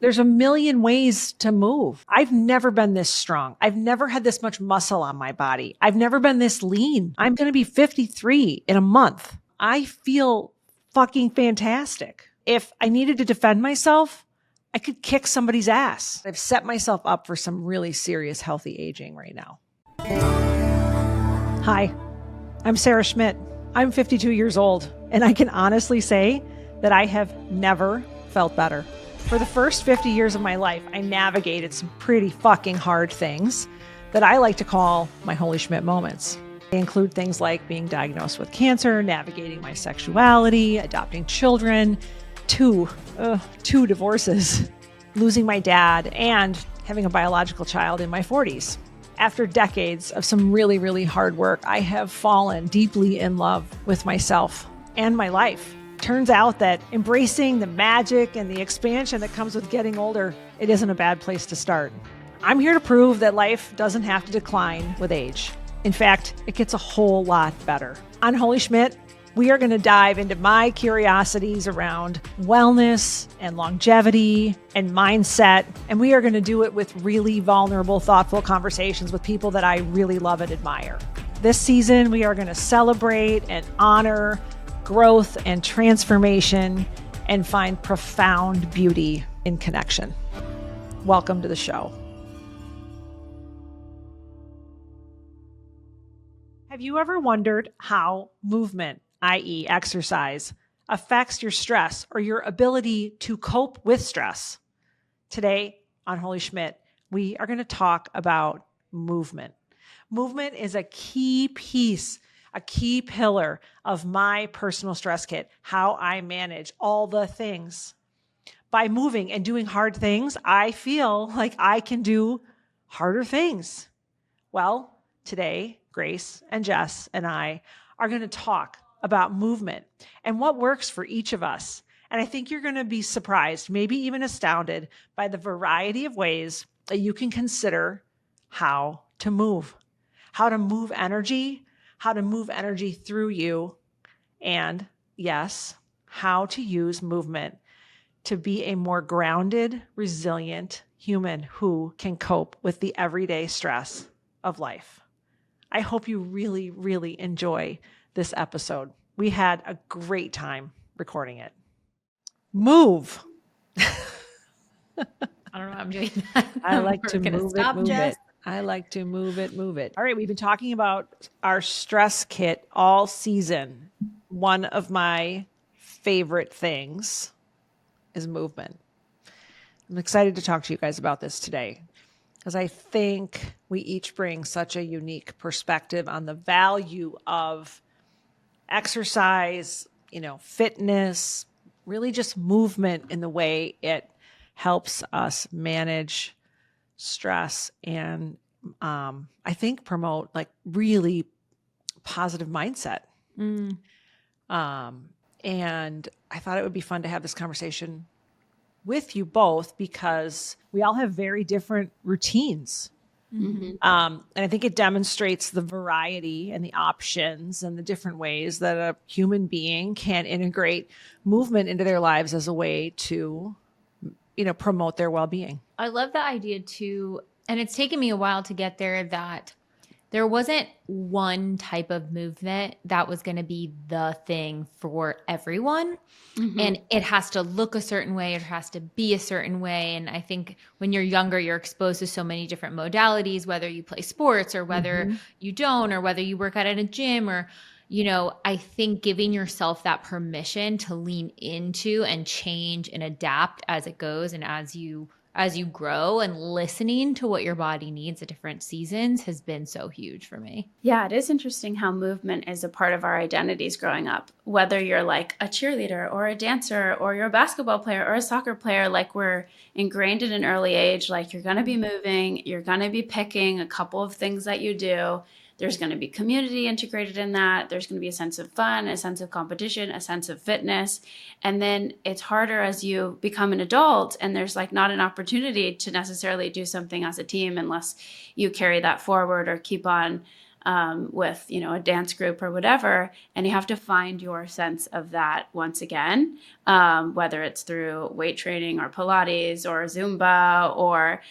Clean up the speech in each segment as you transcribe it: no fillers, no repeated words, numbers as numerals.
There's a million ways to move. I've never been this strong. I've never had this much muscle on my body. I've never been this lean. I'm going to be 53 in a month. I feel fucking fantastic. If I needed to defend myself, I could kick somebody's ass. I've set myself up for some really serious healthy aging right now. Hi, I'm Sarah Schmidt. I'm 52 years old, and I can honestly say that I have never felt better. For the first 50 years of my life, I navigated some pretty fucking hard things that I like to call my Wholey Schmidt moments. They include things like being diagnosed with cancer, navigating my sexuality, adopting children, two divorces, losing my dad, and having a biological child in my 40s. After decades of some really, really hard work, I have fallen deeply in love with myself and my life. Turns out that embracing the magic and the expansion that comes with getting older, it isn't a bad place to start. I'm here to prove that life doesn't have to decline with age. In fact, it gets a whole lot better. On Wholey Schmidt, we are going to dive into my curiosities around wellness and longevity and mindset, and we are going to do it with really vulnerable, thoughtful conversations with people that I really love and admire. This season, we are going to celebrate and honor growth and transformation and find profound beauty in connection. Welcome to the show. Have you ever wondered how movement, i.e. exercise, affects your stress or your ability to cope with stress? Today on Wholey Schmidt, we are going to talk about movement. Movement is a key piece, a key pillar of my personal stress kit, how I manage all the things. By moving and doing hard things, I feel like I can do harder things. Well, today, Grace and Jess and I are going to talk about movement and what works for each of us. And I think you're going to be surprised, maybe even astounded by the variety of ways that you can consider how to move energy, how to move energy through you, and yes, how to use movement to be a more grounded, resilient human who can cope with the everyday stress of life. I hope you really, really enjoy this episode. We had a great time recording it. Move. I don't know how I'm doing that. I like to move it. I like to move it. All right, we've been talking about our stress kit all season. One of my favorite things is movement. I'm excited to talk to you guys about this today because I think we each bring such a unique perspective on the value of exercise, fitness, really just movement in the way it helps us manage stress and I think promote like really positive mindset. And I thought it would be fun to have this conversation with you both because we all have very different routines. Mm-hmm. And I think it demonstrates the variety and the options and the different ways that a human being can integrate movement into their lives as a way to, promote their well-being. I love the idea too, and it's taken me a while to get there, that there wasn't one type of movement that was going to be the thing for everyone. Mm-hmm. And it has to look a certain way. It has to be a certain way. And I think when you're younger, you're exposed to so many different modalities, whether you play sports or whether you don't, or whether you work out at a gym or, I think giving yourself that permission to lean into and change and adapt as it goes and as you grow, and listening to what your body needs at different seasons has been so huge for me. Yeah, it is interesting how movement is a part of our identities growing up. Whether you're like a cheerleader or a dancer or you're a basketball player or a soccer player, like we're ingrained at an early age, like you're going to be moving, you're going to be picking a couple of things that you do. There's going to be community integrated in that. There's going to be a sense of fun, a sense of competition, a sense of fitness. And then it's harder as you become an adult and there's like not an opportunity to necessarily do something as a team unless you carry that forward or keep on with, a dance group or whatever. And you have to find your sense of that once again, whether it's through weight training or Pilates or Zumba or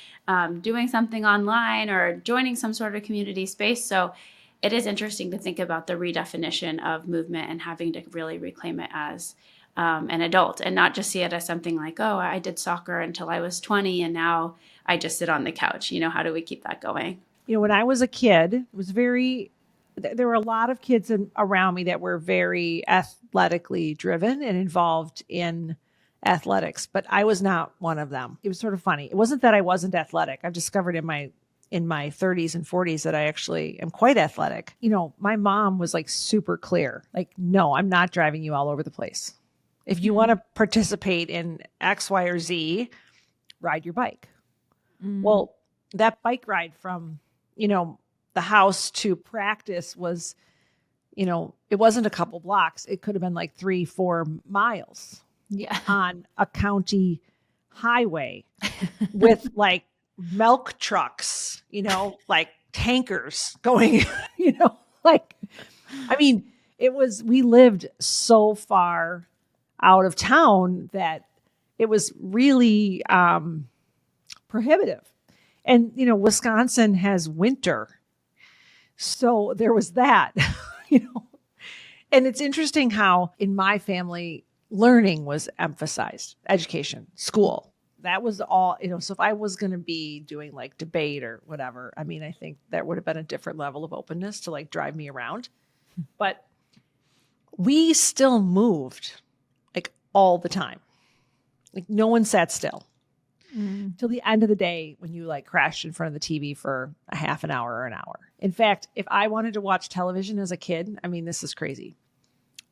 doing something online or joining some sort of community space. So it is interesting to think about the redefinition of movement and having to really reclaim it as an adult and not just see it as something like, oh, I did soccer until I was 20 and now I just sit on the couch. How do we keep that going? When I was a kid, there were a lot of kids around me that were very athletically driven and involved in athletics, but I was not one of them. It was sort of funny. It wasn't that I wasn't athletic. I've discovered in my 30s and 40s that I actually am quite athletic. My mom was like super clear, like, no, I'm not driving you all over the place. If you want to participate in X, Y, or Z, ride your bike. Well, that bike ride from the house to practice was, it wasn't a couple blocks. It could have been like 3-4 miles on a county highway with like milk trucks, like tankers going, we lived so far out of town that it was really prohibitive. And, Wisconsin has winter. So there was that, and it's interesting how in my family, learning was emphasized, education, school. That was all, so if I was going to be doing like debate or whatever, I think that would have been a different level of openness to like drive me around. But we still moved like all the time. Like no one sat still. Till the end of the day when you like crashed in front of the TV for a half an hour or an hour. In fact, if I wanted to watch television as a kid, this is crazy.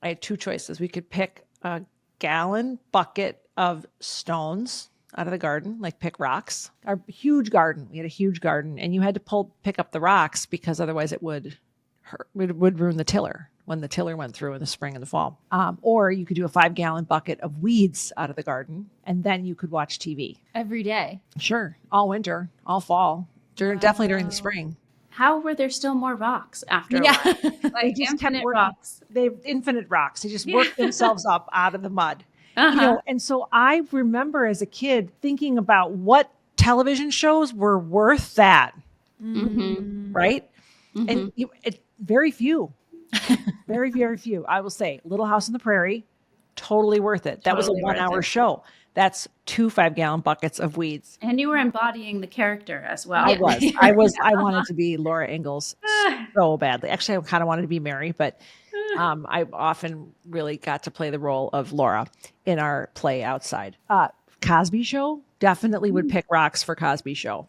I had two choices. We could pick a gallon bucket of stones out of the garden, like pick rocks. Our huge garden. We had a huge garden and you had to pick up the rocks because otherwise it would hurt. It would ruin the tiller when the tiller went through in the spring and the fall. Or you could do a 5-gallon bucket of weeds out of the garden, and then you could watch TV. Every day? Sure. All winter, all fall, definitely during the spring. How were there still more rocks after? Yeah. Like infinite rocks. They have infinite rocks. They just work themselves up out of the mud. Uh-huh. And so I remember as a kid thinking about what television shows were worth that. Right? And very few. Very, very few. I will say Little House on the Prairie, totally worth it. That was a 1-hour show. That's 2 5-gallon buckets of weeds. And you were embodying the character as well. I wanted to be Laura Ingalls so badly. Actually, I kind of wanted to be Mary, but I often really got to play the role of Laura in our play outside. Cosby Show, definitely would pick rocks for Cosby Show.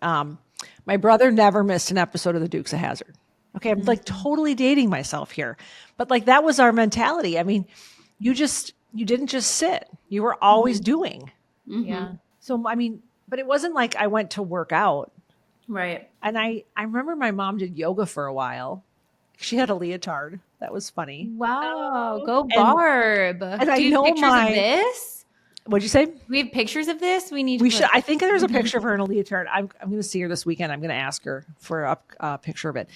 My brother never missed an episode of The Dukes of Hazzard. Okay, I'm like totally dating myself here. But like that was our mentality. You didn't just sit. You were always doing. Yeah. So, but it wasn't like I went to work out. Right. And I remember my mom did yoga for a while. She had a leotard. That was funny. Wow. Go Barb. And Do you have pictures of this? What'd you say? We have pictures of this? We should. I think there's a picture of her in a leotard. I'm going to see her this weekend. I'm going to ask her for a picture of it.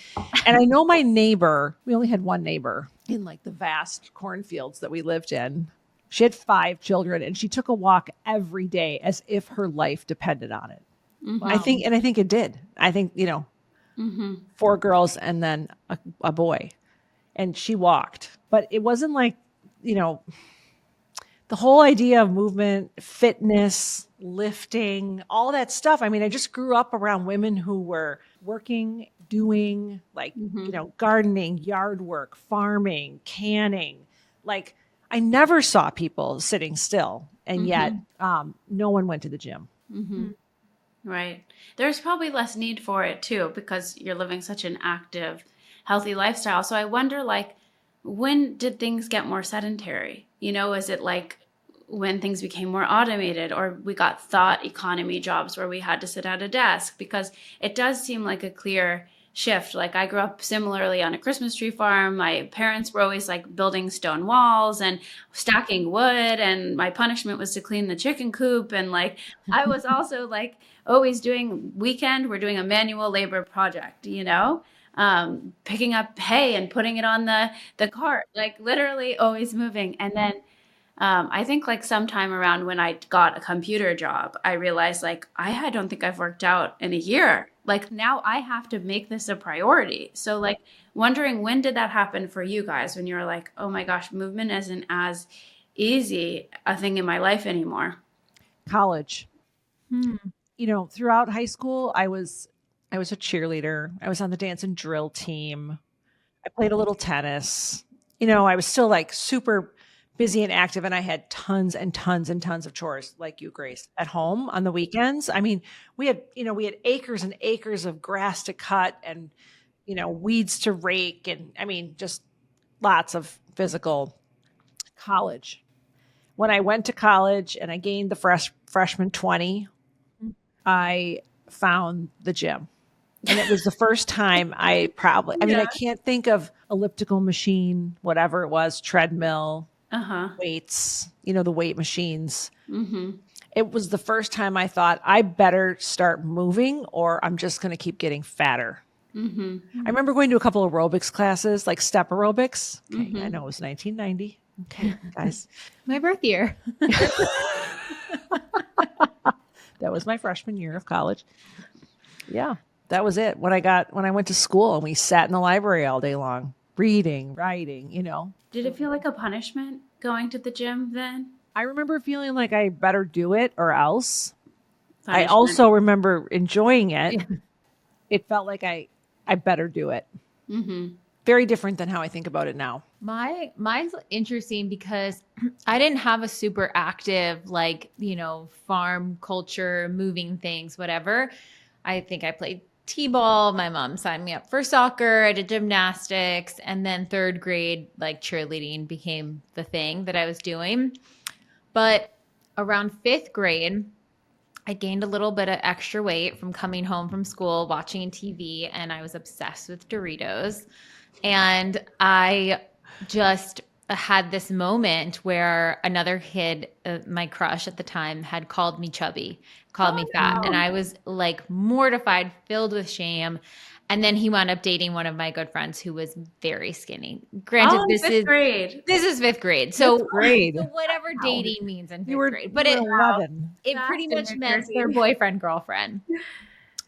And I know my neighbor, we only had one neighbor in like the vast cornfields that we lived in. She had 5 children and she took a walk every day as if her life depended on it. Wow. I think it did. I think, 4 girls and then a boy, and she walked, but it wasn't like, the whole idea of movement, fitness, lifting, all that stuff. I just grew up around women who were working, doing like, gardening, yard work, farming, canning. Like I never saw people sitting still. And yet no one went to the gym. Right. There's probably less need for it too, because you're living such an active, healthy lifestyle. So I wonder, like, when did things get more sedentary? Is it like when things became more automated, or we got thought economy jobs where we had to sit at a desk? Because it does seem like a clear shift. Like I grew up similarly on a Christmas tree farm. My parents were always like building stone walls and stacking wood, and my punishment was to clean the chicken coop. And like I was also like always doing we're doing a manual labor project, picking up hay and putting it on the cart, like literally always moving. And then I think like sometime around when I got a computer job, I realized like I don't think I've worked out in a year. Like now I have to make this a priority. So like wondering, when did that happen for you guys, when you were like, oh my gosh, movement isn't as easy a thing in my life anymore? College. Throughout high school, I was a cheerleader. I was on the dance and drill team. I played a little tennis. I was still like super busy and active, and I had tons and tons and tons of chores like you, Grace, at home on the weekends. I mean, we had acres and acres of grass to cut and, weeds to rake. And I mean, just lots of physical. College. When I went to college and I gained the freshman 20, I found the gym. And it was the first time I can't think of elliptical machine, whatever it was, treadmill, weights, the weight machines. It was the first time I thought I better start moving or I'm just going to keep getting fatter. I remember going to a couple of aerobics classes, like step aerobics. Okay, I know it was 1990. Okay, guys. My birth year. That was my freshman year of college. Yeah, that was it. When I went to school and we sat in the library all day long, reading, writing, Did it feel like a punishment going to the gym then? I remember feeling like I better do it or else. I Punishment. also remember enjoying it. It felt like I better do it. Very different than how I think about it now. Mine's interesting because I didn't have a super active, farm culture, moving things, whatever. I think I played t-ball. My mom signed me up for soccer. I did gymnastics. And then third grade, cheerleading became the thing that I was doing. But around fifth grade, I gained a little bit of extra weight from coming home from school, watching TV, and I was obsessed with Doritos. And I just had this moment where another kid, my crush at the time, had called me chubby, called me fat. And I was mortified, filled with shame. And then he wound up dating one of my good friends who was very skinny. Granted, this is fifth grade. So, whatever dating means in fifth grade. But it 11. pretty much meant their boyfriend, girlfriend.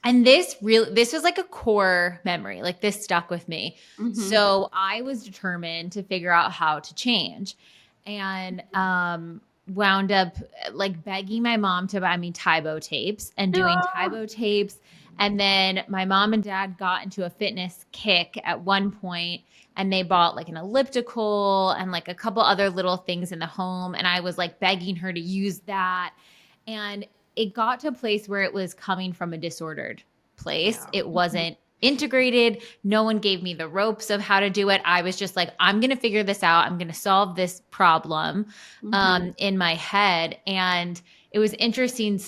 And this was like a core memory. This stuck with me. So I was determined to figure out how to change, and wound up begging my mom to buy me Tybo tapes and doing Tybo tapes. And then my mom and dad got into a fitness kick at one point, and they bought an elliptical and a couple other little things in the home. And I was begging her to use that. And it got to a place where it was coming from a disordered place. Yeah. It wasn't integrated. No one gave me the ropes of how to do it. I was just I'm going to figure this out. I'm going to solve this problem in my head. And it was interesting.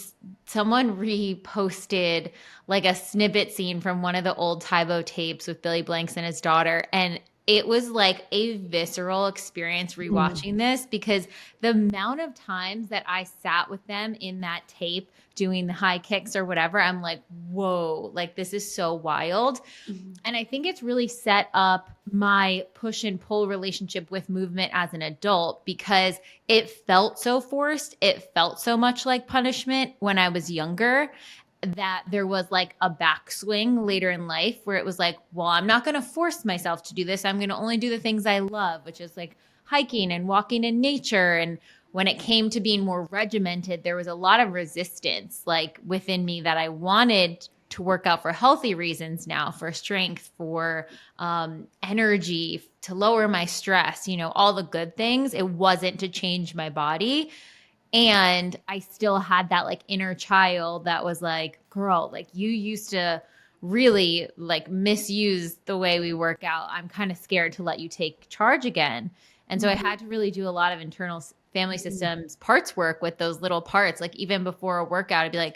Someone reposted a snippet scene from one of the old Tybo tapes with Billy Blanks and his daughter. And it was a visceral experience rewatching this, because the amount of times that I sat with them in that tape doing the high kicks or whatever, I'm like, whoa, this is so wild. And I think it's really set up my push and pull relationship with movement as an adult, because it felt so forced. It felt so much like punishment when I was younger, that there was a backswing later in life where it was well, I'm not going to force myself to do this. I'm going to only do the things I love, which is hiking and walking in nature. And when it came to being more regimented, there was a lot of resistance within me that I wanted to work out for healthy reasons now, for strength, for energy, to lower my stress, all the good things. It wasn't to change my body. And I still had that inner child that was girl, you used to really misuse the way we work out. I'm kind of scared to let you take charge again. And so I had to really do a lot of internal family systems parts work with those little parts. Even before a workout, I'd be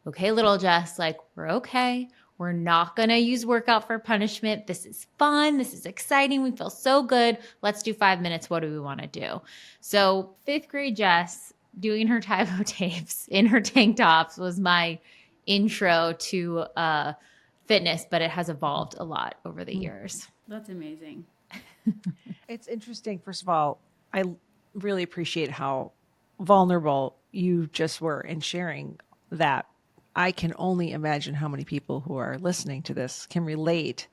okay, little Jess, we're okay. We're not going to use workout for punishment. This is fun. This is exciting. We feel so good. Let's do 5 minutes. What do we want to do? So fifth grade Jess, doing her Tybo tapes in her tank tops, was my intro to fitness, but it has evolved a lot over the years. That's amazing. It's interesting. First of all, I really appreciate how vulnerable you just were in sharing that. I can only imagine how many people who are listening to this can relate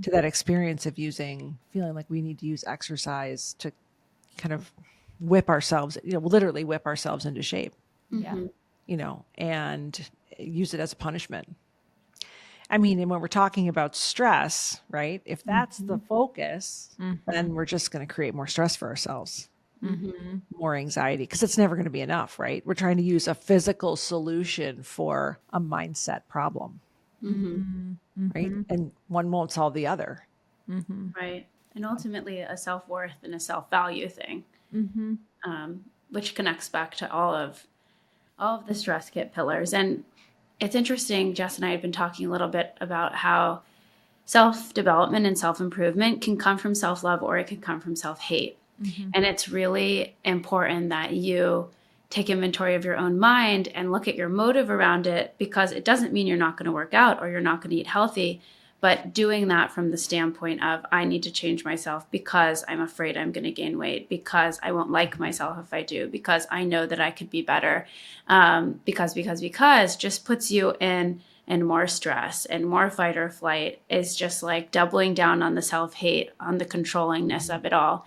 to that experience of feeling like we need to use exercise to kind of whip ourselves, literally whip ourselves into shape, Yeah. And use it as a punishment. I mean, and when we're talking about stress, right? If that's the focus, then we're just going to create more stress for ourselves, more anxiety, because it's never going to be enough, right? We're trying to use a physical solution for a mindset problem, right? And one won't solve the other. Right. And ultimately a self-worth and a self-value thing, which connects back to all of the stress kit pillars. And it's interesting, Jess and I have been talking a little bit about how self-development and self-improvement can come from self-love or it can come from self-hate. And it's really important that you take inventory of your own mind and look at your motive around it, because it doesn't mean you're not going to work out or you're not going to eat healthy, but doing that from the standpoint of, I need to change myself because I'm afraid I'm going to gain weight, because I won't like myself if I do, because I know that I could be better, because just puts you in more stress and more fight or flight, is just like doubling down on the self-hate, on the controllingness of it all.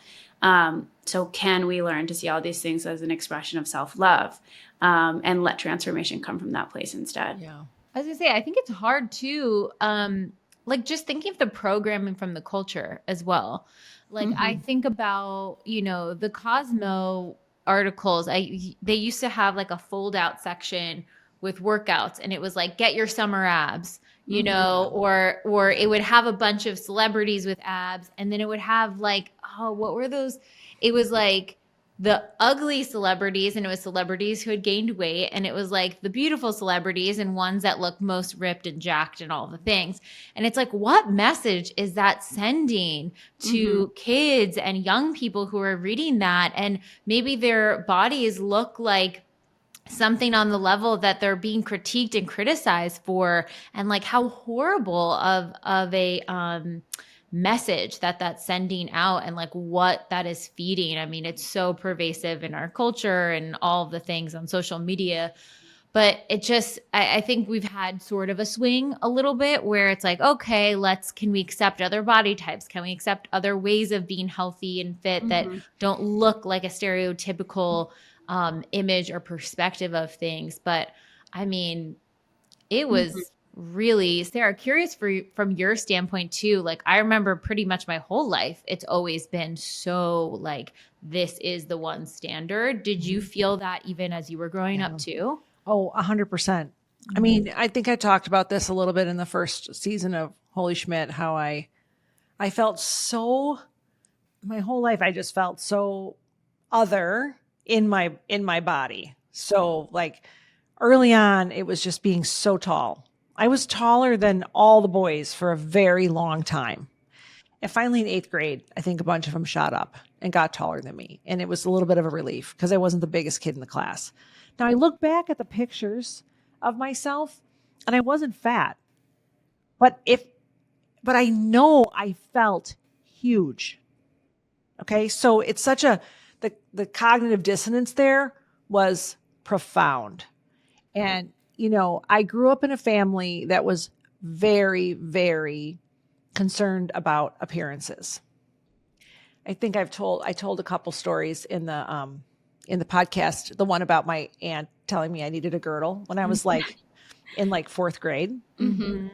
So can we learn to see all these things as an expression of self-love, and let transformation come from that place instead? Yeah. I was gonna say, I think it's hard too, like just thinking of the programming from the culture as well. Like I think about, the Cosmo articles. They used to have like a fold out section with workouts, and it was like, get your summer abs, or it would have a bunch of celebrities with abs, and then it would have like, what were those? It was like the ugly celebrities, and it was celebrities who had gained weight, and it was like the beautiful celebrities and ones that looked most ripped and jacked and all the things. And it's like, what message is that sending to kids and young people who are reading that? And maybe their bodies look like something on the level that they're being critiqued and criticized for, and like how horrible of a message that's sending out, and like what that is feeding. I mean, it's so pervasive in our culture and all of the things on social media, but it just, I think we've had sort of a swing a little bit where it's like, okay, can we accept other body types? Can we accept other ways of being healthy and fit that don't look like a stereotypical image or perspective of things? But I mean, it was really, Sarah, curious from your standpoint too. Like I remember pretty much my whole life, it's always been so like, this is the one standard. Did you feel that even as you were growing up too? Oh, 100%. I mean, I think I talked about this a little bit in the first season of Wholey Schmidt, how I felt so, my whole life, I just felt so other in my body. So like early on, it was just being so tall. I was taller than all the boys for a very long time. And finally in 8th grade, I think a bunch of them shot up and got taller than me. And it was a little bit of a relief because I wasn't the biggest kid in the class. Now I look back at the pictures of myself and I wasn't fat, but I know I felt huge. Okay. So it's such the cognitive dissonance there was profound. And I grew up in a family that was very, very concerned about appearances. I think I told a couple stories in the podcast, the one about my aunt telling me I needed a girdle when I was like in like 4th grade.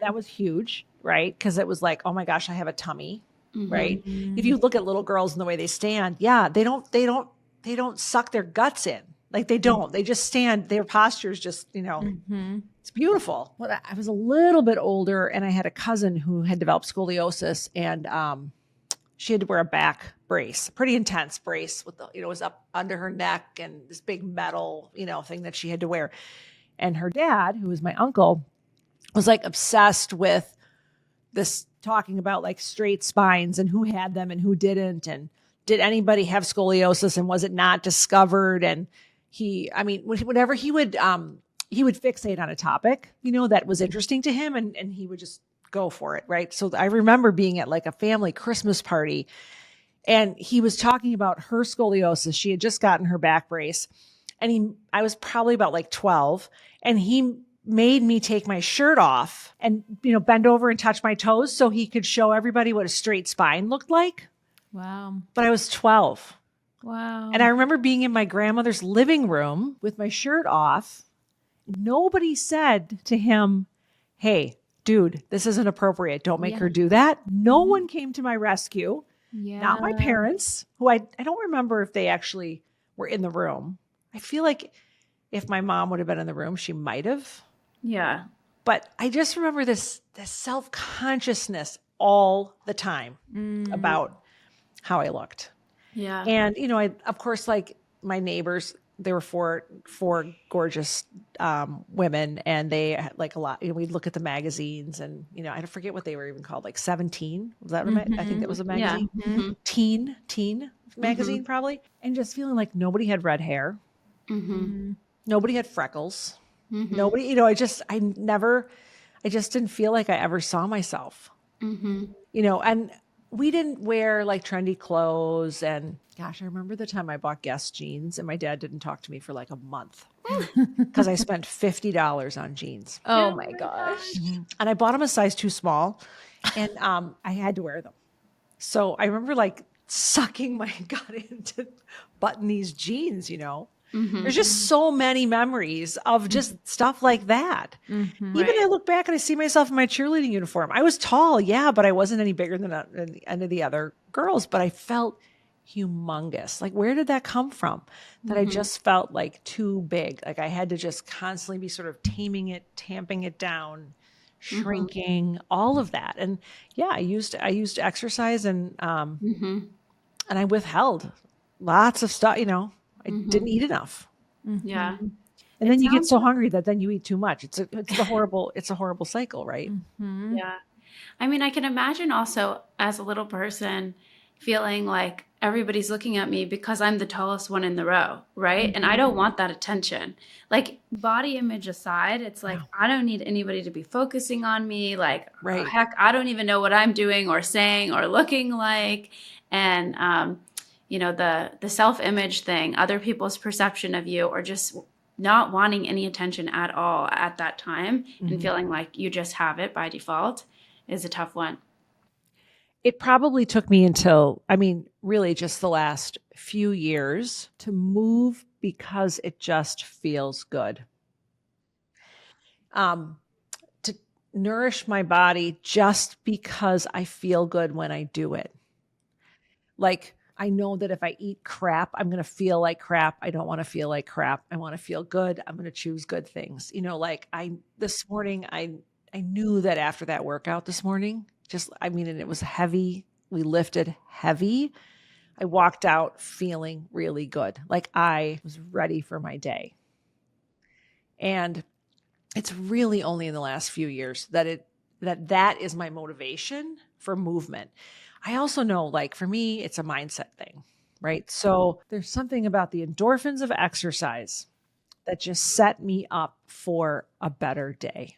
That was huge, right? Because it was like, oh my gosh, I have a tummy, right? If you look at little girls and the way they stand, they don't suck their guts in. Like they don't, they just stand, their postures just, it's beautiful. Well, I was a little bit older and I had a cousin who had developed scoliosis, and she had to wear a back brace, pretty intense brace with it was up under her neck and this big metal, thing that she had to wear. And her dad, who was my uncle, was like obsessed with this, talking about like straight spines and who had them and who didn't. And did anybody have scoliosis and was it not discovered? And whenever he would fixate on a topic, that was interesting to him. And he would just go for it. Right. So I remember being at like a family Christmas party, and he was talking about her scoliosis. She had just gotten her back brace, and I was probably about like 12, and he made me take my shirt off and, bend over and touch my toes so he could show everybody what a straight spine looked like. Wow. But I was 12. Wow. And I remember being in my grandmother's living room with my shirt off. Nobody said to him, hey, dude, this isn't appropriate. Don't make her do that. No one came to my rescue. Yeah. Not my parents, who I don't remember if they actually were in the room. I feel like if my mom would have been in the room, she might have. Yeah. But I just remember this self-consciousness all the time about how I looked. Yeah. And, I, of course, like my neighbors, there were four gorgeous women, and they had like a lot, we'd look at the magazines, and, I forget what they were even called, like 17. Was that I think that was a magazine. Yeah. Mm-hmm. Teen magazine probably. And just feeling like nobody had red hair. Mm-hmm. Nobody had freckles. Mm-hmm. Nobody, I just didn't feel like I ever saw myself, Mm-hmm. and we didn't wear like trendy clothes. And gosh, I remember the time I bought Guess jeans, and my dad didn't talk to me for like a month because I spent $50 on jeans. Oh my gosh. And I bought them a size too small, and I had to wear them. So I remember like sucking my gut in to button these jeans, Mm-hmm. There's just so many memories of just stuff like that. Mm-hmm. Even I look back and I see myself in my cheerleading uniform. I was tall, yeah, but I wasn't any bigger than any of the other girls, but I felt humongous. Like, where did that come from? That I just felt like too big. Like I had to just constantly be sort of taming it, tamping it down, shrinking, all of that. And yeah, I used exercise, and and I withheld lots of stuff, I didn't eat enough. Yeah. And then you get so hungry that then you eat too much. It's a horrible cycle, right? Mm-hmm. Yeah. I mean, I can imagine also as a little person feeling like everybody's looking at me because I'm the tallest one in the row, right? And I don't want that attention. Like, body image aside, it's like, I don't need anybody to be focusing on me. Like, Right. heck, I don't even know what I'm doing or saying or looking like. And, the self-image thing, other people's perception of you, or just not wanting any attention at all at that time and feeling like you just have it by default is a tough one. It probably took me until, really just the last few years to move because it just feels good. To nourish my body just because I feel good when I do it. Like, I know that if I eat crap, I'm going to feel like crap. I don't want to feel like crap. I want to feel good. I'm going to choose good things. This morning, I knew that after that workout this morning, and it was heavy. We lifted heavy. I walked out feeling really good. Like I was ready for my day. And it's really only in the last few years that is my motivation for movement. I also know, like, for me, it's a mindset thing, right? So there's something about the endorphins of exercise that just set me up for a better day.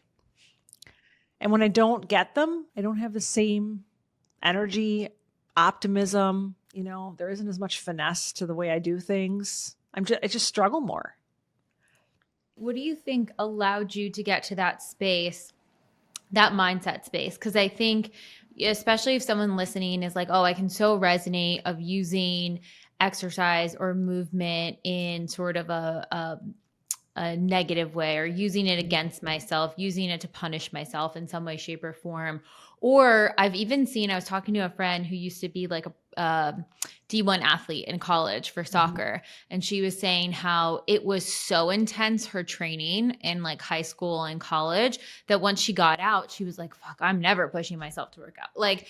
And when I don't get them, I don't have the same energy, optimism, there isn't as much finesse to the way I do things. I just struggle more. What do you think allowed you to get to that space, that mindset space? Because I think, especially if someone listening is like, oh, I can so resonate of using exercise or movement in sort of a negative way, or using it against myself, using it to punish myself in some way, shape, or form. Or I've even seen, I was talking to a friend who used to be like a D1 athlete in college for soccer. And she was saying how it was so intense, her training in like high school and college, that once she got out, she was like, fuck, I'm never pushing myself to work out. Like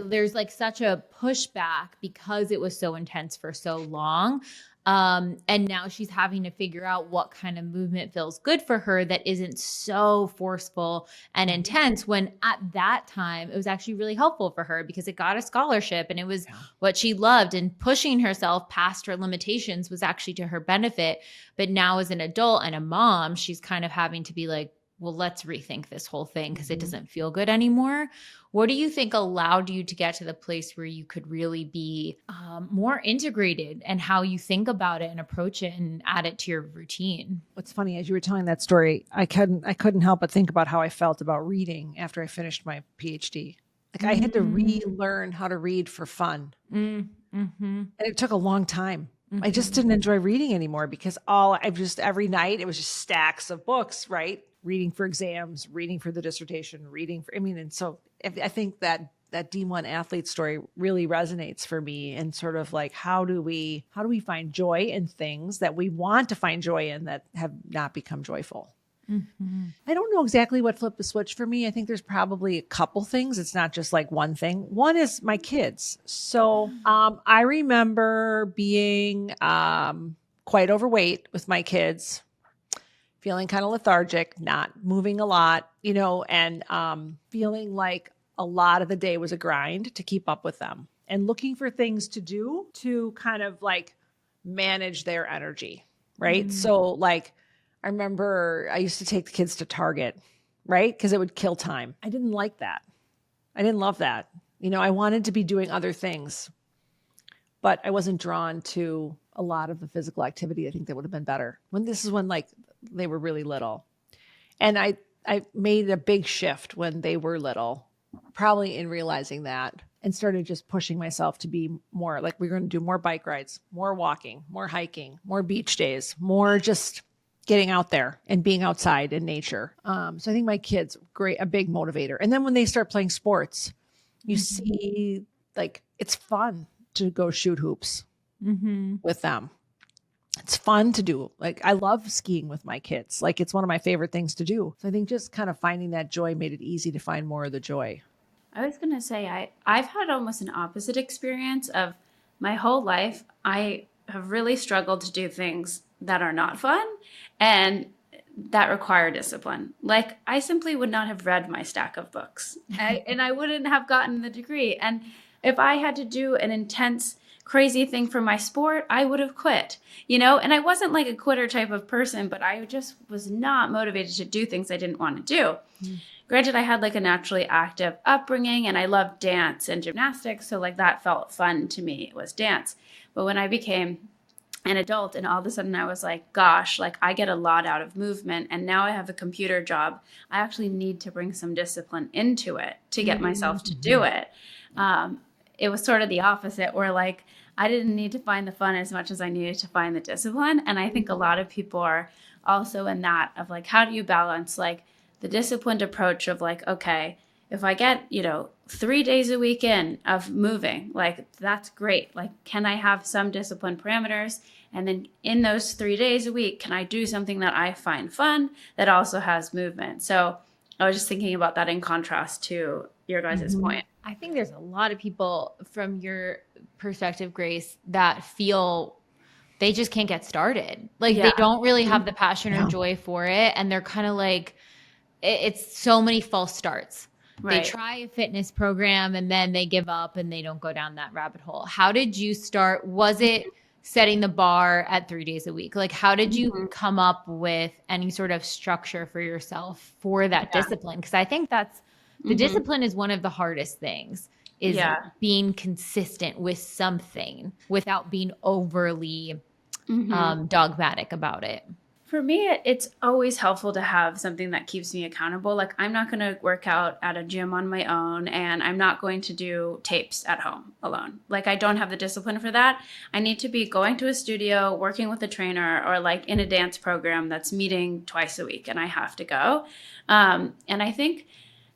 there's like such a pushback because it was so intense for so long. And now she's having to figure out what kind of movement feels good for her that isn't so forceful and intense, when at that time it was actually really helpful for her because it got a scholarship and it was what she loved, and pushing herself past her limitations was actually to her benefit. But now as an adult and a mom, she's kind of having to be like, well, let's rethink this whole thing because it doesn't feel good anymore. What do you think allowed you to get to the place where you could really be more integrated in how you think about it and approach it and add it to your routine? What's funny, as you were telling that story, I couldn't help but think about how I felt about reading after I finished my PhD. Like I had to relearn how to read for fun. And it took a long time. I just didn't enjoy reading anymore because every night it was just stacks of books, right? Reading for exams, reading for the dissertation, and so I think that D1 athlete story really resonates for me, and sort of like, how do we find joy in things that we want to find joy in that have not become joyful? I don't know exactly what flipped the switch for me. I think there's probably a couple things. It's not just like one thing. One is my kids. So I remember being quite overweight with my kids, feeling kind of lethargic, not moving a lot, and feeling like a lot of the day was a grind to keep up with them, and looking for things to do to kind of like manage their energy, right? So like, I remember I used to take the kids to Target, right? Because it would kill time. I didn't like that. I didn't love that. I wanted to be doing other things, but I wasn't drawn to a lot of the physical activity. I think that would have been better. This is when like they were really little. And I made a big shift when they were little, probably in realizing that, and started just pushing myself to be more like, we're going to do more bike rides, more walking, more hiking, more beach days, more just getting out there and being outside in nature. So I think my kids, a big motivator. And then when they start playing sports, you see like, it's fun to go shoot hoops with them. It's fun to do. Like, I love skiing with my kids. Like, it's one of my favorite things to do. So I think just kind of finding that joy made it easy to find more of the joy. I was going to say, I've had almost an opposite experience of my whole life. I have really struggled to do things that are not fun and that require discipline. Like, I simply would not have read my stack of books and I wouldn't have gotten the degree. And if I had to do an intense, crazy thing for my sport, I would have quit, and I wasn't like a quitter type of person, but I just was not motivated to do things I didn't want to do. Granted, I had like a naturally active upbringing and I loved dance and gymnastics. So like that felt fun to me. It was dance. But when I became an adult and all of a sudden I was like, gosh, like I get a lot out of movement and now I have a computer job, I actually need to bring some discipline into it to get myself to do it. It was sort of the opposite, where like I didn't need to find the fun as much as I needed to find the discipline. And I think a lot of people are also in that of like, how do you balance like the disciplined approach of like, okay, if I get, 3 days a week in of moving, like that's great. Like, can I have some discipline parameters? And then in those 3 days a week, can I do something that I find fun that also has movement? So I was just thinking about that in contrast to your guys' point. I think there's a lot of people from your perspective, Grace, that feel they just can't get started. Like they don't really have the passion or joy for it. And they're kind of like, it's so many false starts. Right. They try a fitness program and then they give up and they don't go down that rabbit hole. How did you start? Was it setting the bar at 3 days a week? Like, how did you come up with any sort of structure for yourself for that discipline? Because I think that's the discipline is one of the hardest things, is being consistent with something without being overly dogmatic about it. For me, it's always helpful to have something that keeps me accountable. Like, I'm not going to work out at a gym on my own, and I'm not going to do tapes at home alone. Like, I don't have the discipline for that. I need to be going to a studio, working with a trainer, or like in a dance program that's meeting twice a week, and I have to go. And I think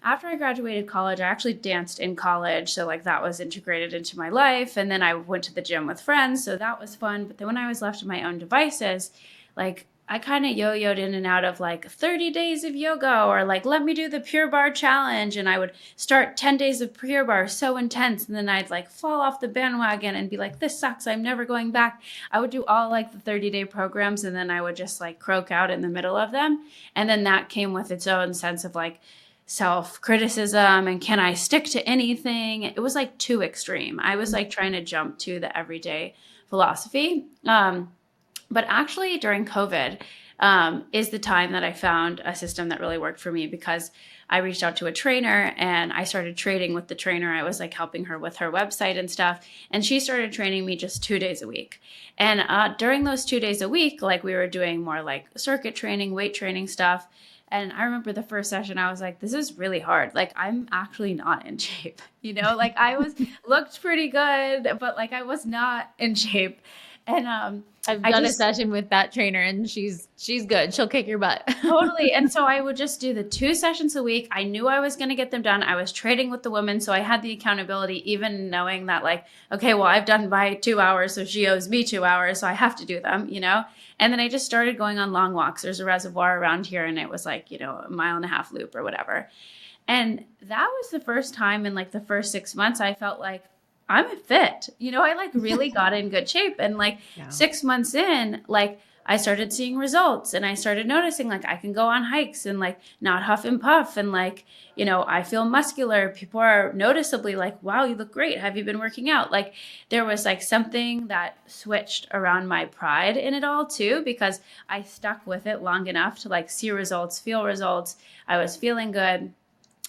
after I graduated college, I actually danced in college. So like that was integrated into my life. And then I went to the gym with friends. So that was fun. But then when I was left to my own devices, like I kind of yo-yoed in and out of like 30 days of yoga, or like, let me do the Pure Barre challenge. And I would start 10 days of Pure Barre so intense. And then I'd like fall off the bandwagon and be like, this sucks, I'm never going back. I would do all like the 30-day programs. And then I would just like croak out in the middle of them. And then that came with its own sense of like self-criticism and can I stick to anything? It was like too extreme. I was like trying to jump to the everyday philosophy. But actually during COVID, is the time that I found a system that really worked for me, because I reached out to a trainer and I started trading with the trainer. I was like helping her with her website and stuff. And she started training me just 2 days a week. And during those 2 days a week, like we were doing more like circuit training, weight training stuff. And I remember the first session, I was like, this is really hard. Like, I'm actually not in shape, like I looked pretty good, but like I was not in shape. And I've done a session with that trainer and she's good. She'll kick your butt. Totally. And so I would just do the 2 sessions a week. I knew I was going to get them done. I was trading with the woman. So I had the accountability, even knowing that like, okay, well, I've done my 2 hours. So she owes me 2 hours. So I have to do them, And then I just started going on long walks. There's a reservoir around here and it was like, a 1.5 mile loop or whatever. And that was the first time in like the first 6 months I felt like I'm fit. I like really got in good shape. And like 6 months in, like I started seeing results and I started noticing like I can go on hikes and like not huff and puff. And like, I feel muscular. People are noticeably like, wow, you look great. Have you been working out? Like there was like something that switched around my pride in it all too, because I stuck with it long enough to like see results, feel results. I was feeling good.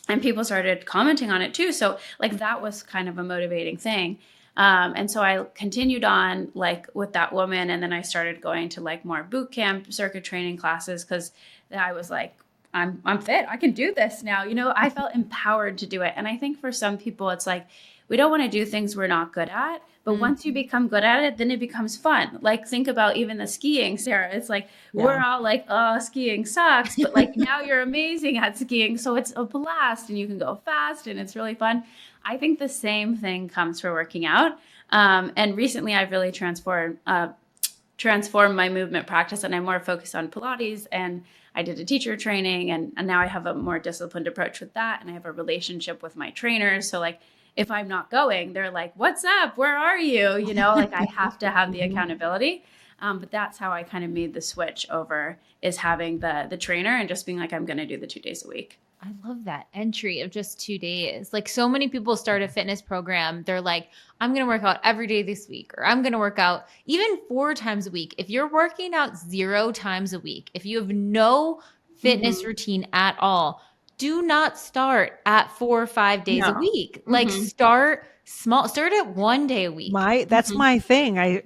And people started commenting on it too. So like that was kind of a motivating thing. And so I continued on like with that woman. And then I started going to like more boot camp circuit training classes, because I was like, I'm fit. I can do this now. I felt empowered to do it. And I think for some people, it's like, we don't want to do things we're not good at. But once you become good at it, then it becomes fun. Like think about even the skiing, Sarah. It's like, we're all like, oh, skiing sucks. But like now you're amazing at skiing. So it's a blast and you can go fast and it's really fun. I think the same thing comes for working out. And recently I've really transformed my movement practice, and I'm more focused on Pilates, and I did a teacher training and now I have a more disciplined approach with that. And I have a relationship with my trainers. So like, if I'm not going, they're like, what's up? Where are you? Like I have to have the accountability. But that's how I kind of made the switch over, is having the trainer and just being like, I'm going to do the 2 days a week. I love that entry of just 2 days. Like so many people start a fitness program. They're like, I'm going to work out every day this week, or I'm going to work out even 4 times a week. If you're working out 0 times a week, if you have no fitness routine at all, do not start at 4 or 5 days a week. Like start small, start at 1 day a week. That's my thing. I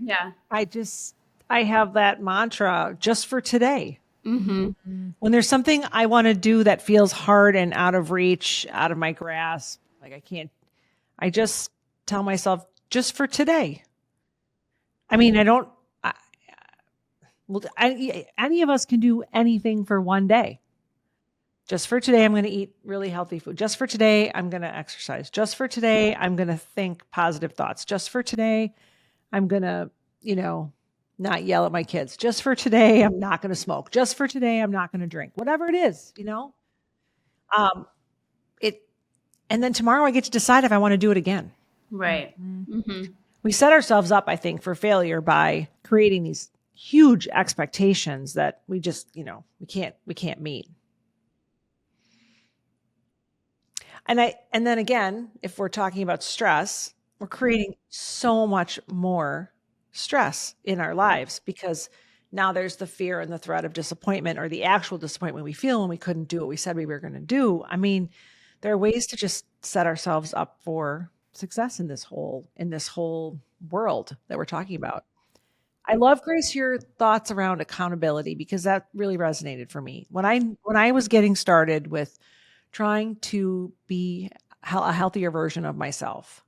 have that mantra, just for today. When there's something I want to do that feels hard and out of reach, out of my grasp, like I just tell myself, just for today. I mean, any of us can do anything for 1 day. Just for today, I'm going to eat really healthy food. Just for today, I'm going to exercise. Just for today, I'm going to think positive thoughts. Just for today, I'm going to, not yell at my kids. Just for today, I'm not going to smoke. Just for today, I'm not going to drink. Whatever it is, and then tomorrow I get to decide if I want to do it again. Right. We set ourselves up, I think, for failure by creating these huge expectations that we just, we can't meet. And then again, if we're talking about stress, we're creating so much more stress in our lives, because now there's the fear and the threat of disappointment, or the actual disappointment we feel when we couldn't do what we said we were going to do. I mean, there are ways to just set ourselves up for success in this whole world that we're talking about. I love, Grace, your thoughts around accountability, because that really resonated for me. When I was getting started with trying to be a healthier version of myself,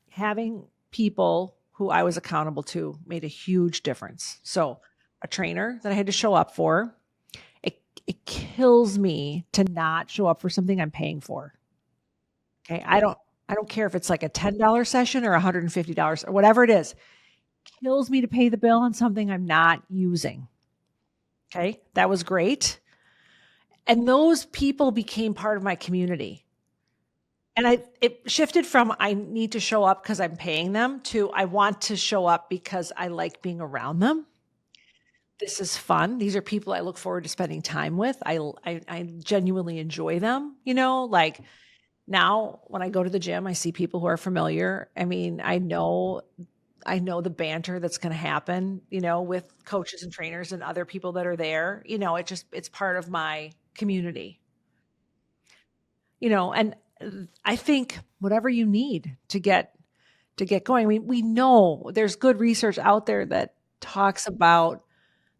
having people who I was accountable to made a huge difference. So a trainer that I had to show up for, it kills me to not show up for something I'm paying for. Okay. I don't care if it's like a $10 session or $150 or whatever it is. It kills me to pay the bill on something I'm not using. Okay. That was great. And those people became part of my community. And it shifted from I need to show up because I'm paying them to I want to show up because I like being around them. This is fun. These are people I look forward to spending time with. I genuinely enjoy them. Like now when I go to the gym, I see people who are familiar. I mean, I know I know the banter that's going to happen, with coaches and trainers and other people that are there. It's part of my community, and I think whatever you need to get going. We know there's good research out there that talks about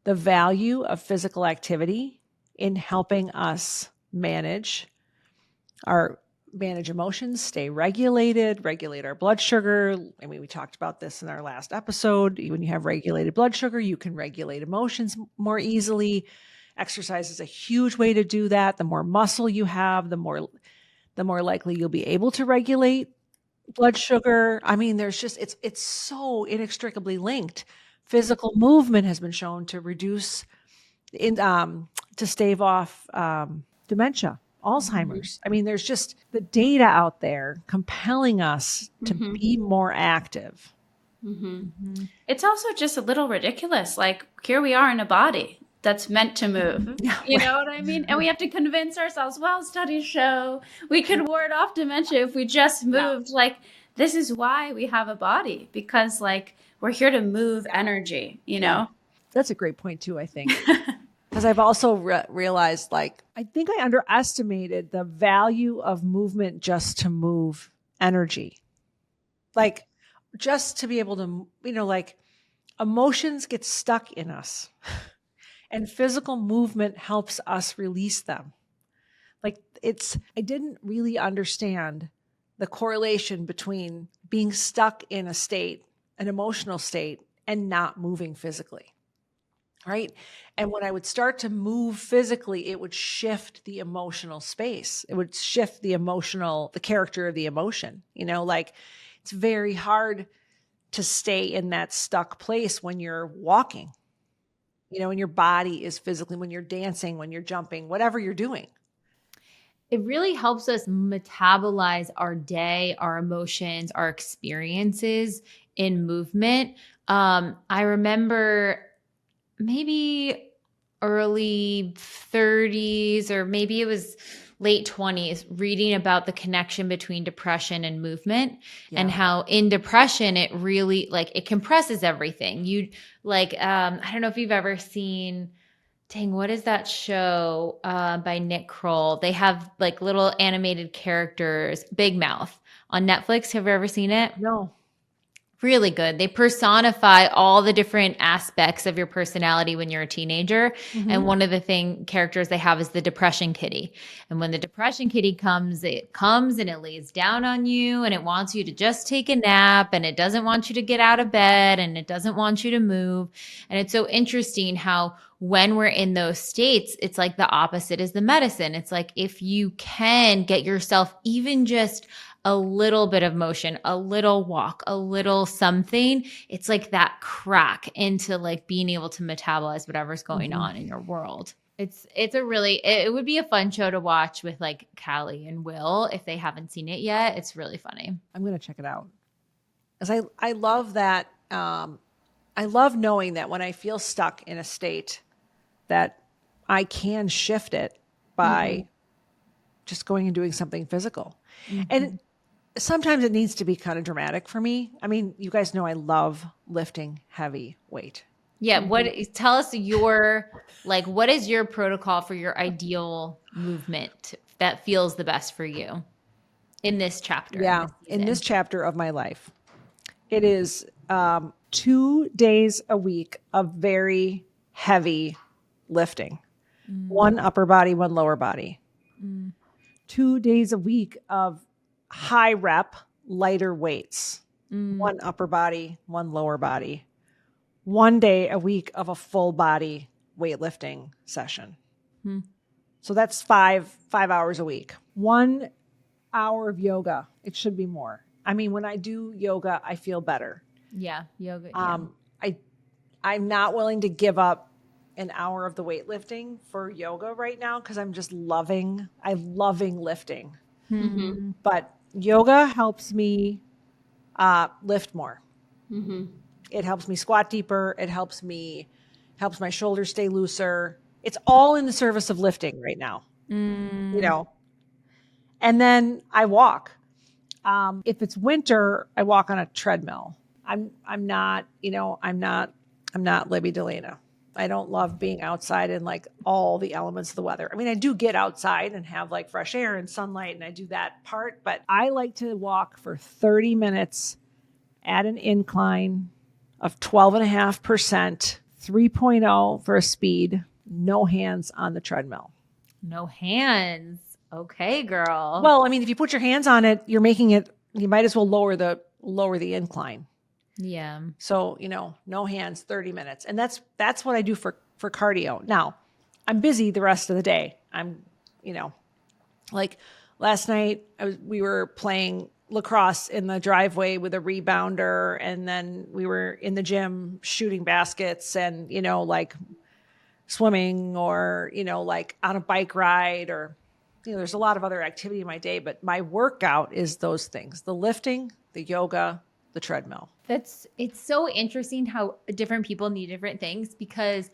the value of physical activity in helping us manage emotions, stay regulated, regulate our blood sugar. I mean, we talked about this in our last episode. When you have regulated blood sugar, you can regulate emotions more easily. Exercise is a huge way to do that. The more muscle you have, the more likely you'll be able to regulate blood sugar. I mean, it's so inextricably linked. Physical movement has been shown to reduce to stave off dementia, Alzheimer's. I mean, there's just the data out there compelling us to be more active. It's also just a little ridiculous. Like, here we are in a body that's meant to move. You know what I mean? And we have to convince ourselves, well, studies show we could ward off dementia if we just moved. Like, this is why we have a body, because like we're here to move energy, That's a great point too, I think. Because I've also realized, like, I think I underestimated the value of movement just to move energy. Like, just to be able to, like, emotions get stuck in us and physical movement helps us release them. Like, I didn't really understand the correlation between being stuck in an emotional state, and not moving physically. Right. And when I would start to move physically, it would shift the emotional space. It would shift the character of the emotion. Like, it's very hard to stay in that stuck place when you're walking, when your body is physically, when you're dancing, when you're jumping, whatever you're doing. It really helps us metabolize our day, our emotions, our experiences in movement. I remember maybe early 30s, or maybe it was late 20s, reading about the connection between depression and movement, and how in depression, it really, like, it compresses everything. I don't know if you've ever seen, what is that show by Nick Kroll? They have like little animated characters, Big Mouth, on Netflix. Have you ever seen it? No. Really good. They personify all the different aspects of your personality when you're a teenager. And one of the characters they have is the depression kitty. And when the depression kitty comes and it lays down on you, and it wants you to just take a nap, and it doesn't want you to get out of bed, and it doesn't want you to move. And it's so interesting how when we're in those states, it's like the opposite is the medicine. It's like, if you can get yourself even just a little bit of motion, a little walk, a little something, it's like that crack into like being able to metabolize whatever's going on in your world. It would be a fun show to watch with like Callie and Will if they haven't seen it yet. It's really funny. I'm going to check it out. Because I love that. I love knowing that when I feel stuck in a state, that I can shift it by just going and doing something physical. And sometimes it needs to be kind of dramatic for me. I mean, you guys know I love lifting heavy weight. Yeah. Tell us what is your protocol for your ideal movement that feels the best for you in this chapter? Yeah. In this chapter of my life, it is 2 days a week of very heavy lifting, one upper body, one lower body, 2 days a week of high rep, lighter weights, one upper body, one lower body, 1 day a week of a full body weightlifting session. So that's five hours a week, 1 hour of yoga. It should be more. I mean, when I do yoga, I feel better. Yeah. Yoga. Yeah. I'm not willing to give up an hour of the weightlifting for yoga right now, because I'm just loving lifting. But yoga helps me lift more. It helps me squat deeper. It helps my shoulders stay looser. It's all in the service of lifting right now, And then I walk. If it's winter, I walk on a treadmill. I'm not, I'm not Libby Delana. I don't love being outside in like all the elements of the weather. I mean, I do get outside and have like fresh air and sunlight and I do that part, but I like to walk for 30 minutes at an incline of 12.5%, 3.0 for a speed, no hands on the treadmill. No hands. Okay, girl. Well, I mean, if you put your hands on it, you're making it, you might as well lower the incline. Yeah. So, no hands, 30 minutes. And that's what I do for cardio. Now, I'm busy the rest of the day. I'm, like last night we were playing lacrosse in the driveway with a rebounder. And then we were in the gym shooting baskets and, like swimming or, like on a bike ride or, there's a lot of other activity in my day, but my workout is those things, the lifting, the yoga, the treadmill. It's so interesting how different people need different things because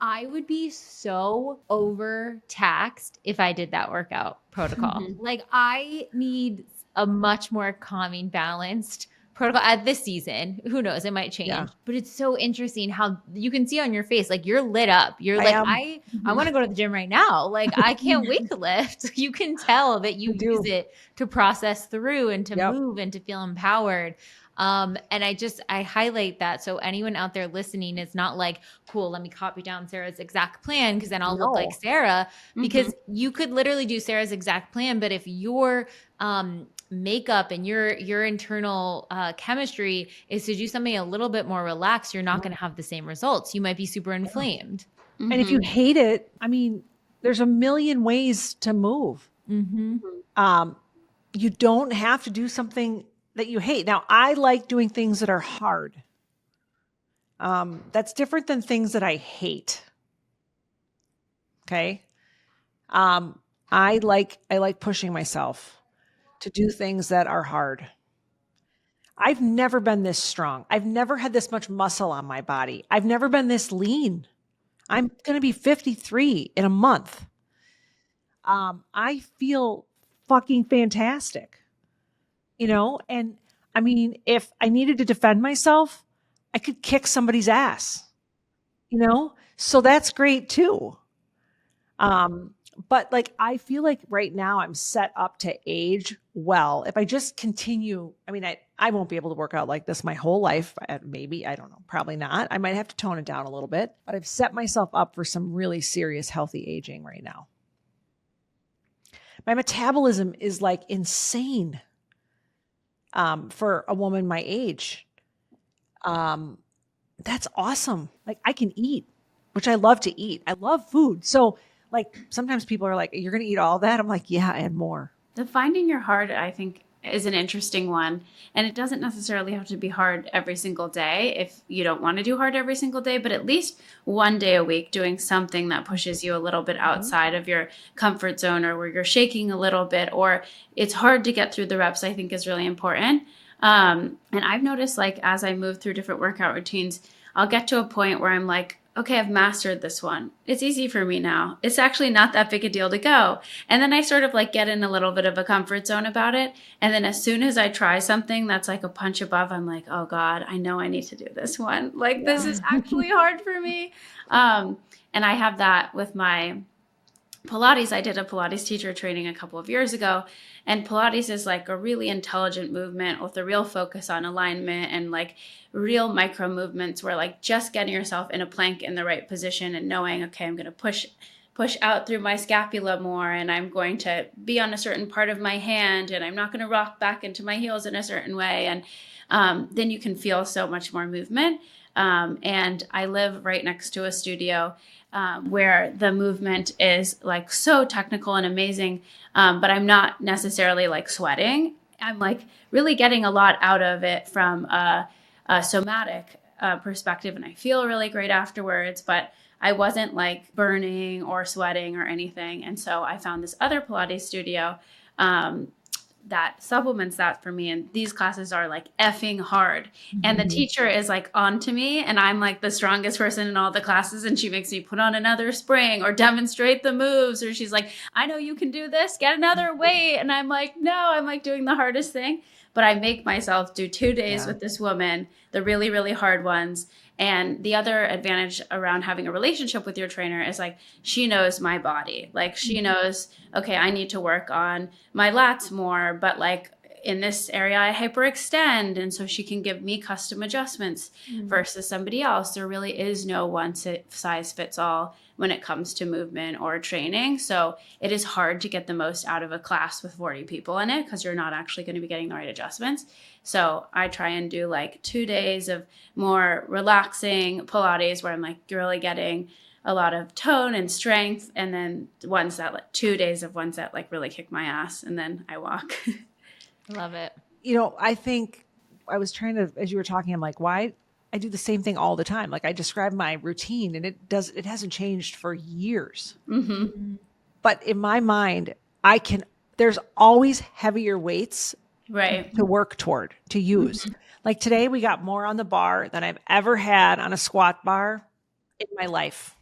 I would be so overtaxed if I did that workout protocol. Mm-hmm. Like I need a much more calming, balanced protocol at this season. Who knows? It might change. Yeah. But it's so interesting how you can see on your face, like you're lit up. You're I want to go to the gym right now. Like I can't wait to lift. You can tell that you use it to process through and to move and to feel empowered. And I highlight that. So anyone out there listening is not like, cool, let me copy down Sarah's exact plan because then I'll look like Sarah, because you could literally do Sarah's exact plan. But if your makeup and your internal chemistry is to do something a little bit more relaxed, you're not going to have the same results. You might be super inflamed. And if you hate it, I mean, there's a million ways to move. You don't have to do something that you hate. Now, I like doing things that are hard. That's different than things that I hate. Okay. I like pushing myself to do things that are hard. I've never been this strong. I've never had this much muscle on my body. I've never been this lean. I'm going to be 53 in a month. I feel fucking fantastic. And I mean, if I needed to defend myself, I could kick somebody's ass, so that's great too. But like, I feel like right now I'm set up to age well. If I just continue, I mean, I won't be able to work out like this my whole life. Maybe, I don't know, probably not. I might have to tone it down a little bit, but I've set myself up for some really serious healthy aging right now. My metabolism is like insane. For a woman my age. That's awesome. Like I can eat, which I love to eat. I love food. So like sometimes people are like, you're going to eat all that? I'm like, yeah, and more. The finding your heart, I think, is an interesting one. And it doesn't necessarily have to be hard every single day if you don't want to do hard every single day, but at least one day a week doing something that pushes you a little bit outside of your comfort zone, or where you're shaking a little bit, or it's hard to get through the reps, I think is really important. And I've noticed, like, as I move through different workout routines, I'll get to a point where I'm like, okay, I've mastered this one. It's easy for me now. It's actually not that big a deal to go. And then I sort of like get in a little bit of a comfort zone about it. And then as soon as I try something that's like a punch above, I'm like, oh God, I know I need to do this one. Like, this is actually hard for me. And I have that with my Pilates. I did a Pilates teacher training a couple of years ago, and Pilates is like a really intelligent movement with a real focus on alignment and like real micro movements, where like just getting yourself in a plank in the right position and knowing, okay, I'm going to push out through my scapula more, and I'm going to be on a certain part of my hand, and I'm not going to rock back into my heels in a certain way. And then you can feel so much more movement. And I live right next to a studio where the movement is like so technical and amazing, but I'm not necessarily like sweating. I'm like really getting a lot out of it from a somatic perspective, and I feel really great afterwards, but I wasn't like burning or sweating or anything. And so I found this other Pilates studio that supplements that for me. And these classes are like effing hard. And the teacher is like on to me, and I'm like the strongest person in all the classes. And she makes me put on another spring or demonstrate the moves. Or she's like, I know you can do this, get another weight. And I'm like, no, I'm like doing the hardest thing. but I make myself do 2 days with this woman, the really, really hard ones. And the other advantage around having a relationship with your trainer is like, she knows my body. Like she knows, okay, I need to work on my lats more, but like in this area, I hyperextend. And so she can give me custom adjustments versus somebody else. There really is no one size fits all when it comes to movement or training. So it is hard to get the most out of a class with 40 people in it because you're not actually going to be getting the right adjustments. So I try and do like 2 days of more relaxing Pilates where I'm like really getting a lot of tone and strength. And then ones that like 2 days of ones that like really kick my ass. And then I walk. Love it. I think I was trying to, as you were talking, I'm like, why? I do the same thing all the time. Like I describe my routine and it hasn't changed for years. But in my mind, there's always heavier weights to work toward, to use. Like today we got more on the bar than I've ever had on a squat bar in my life,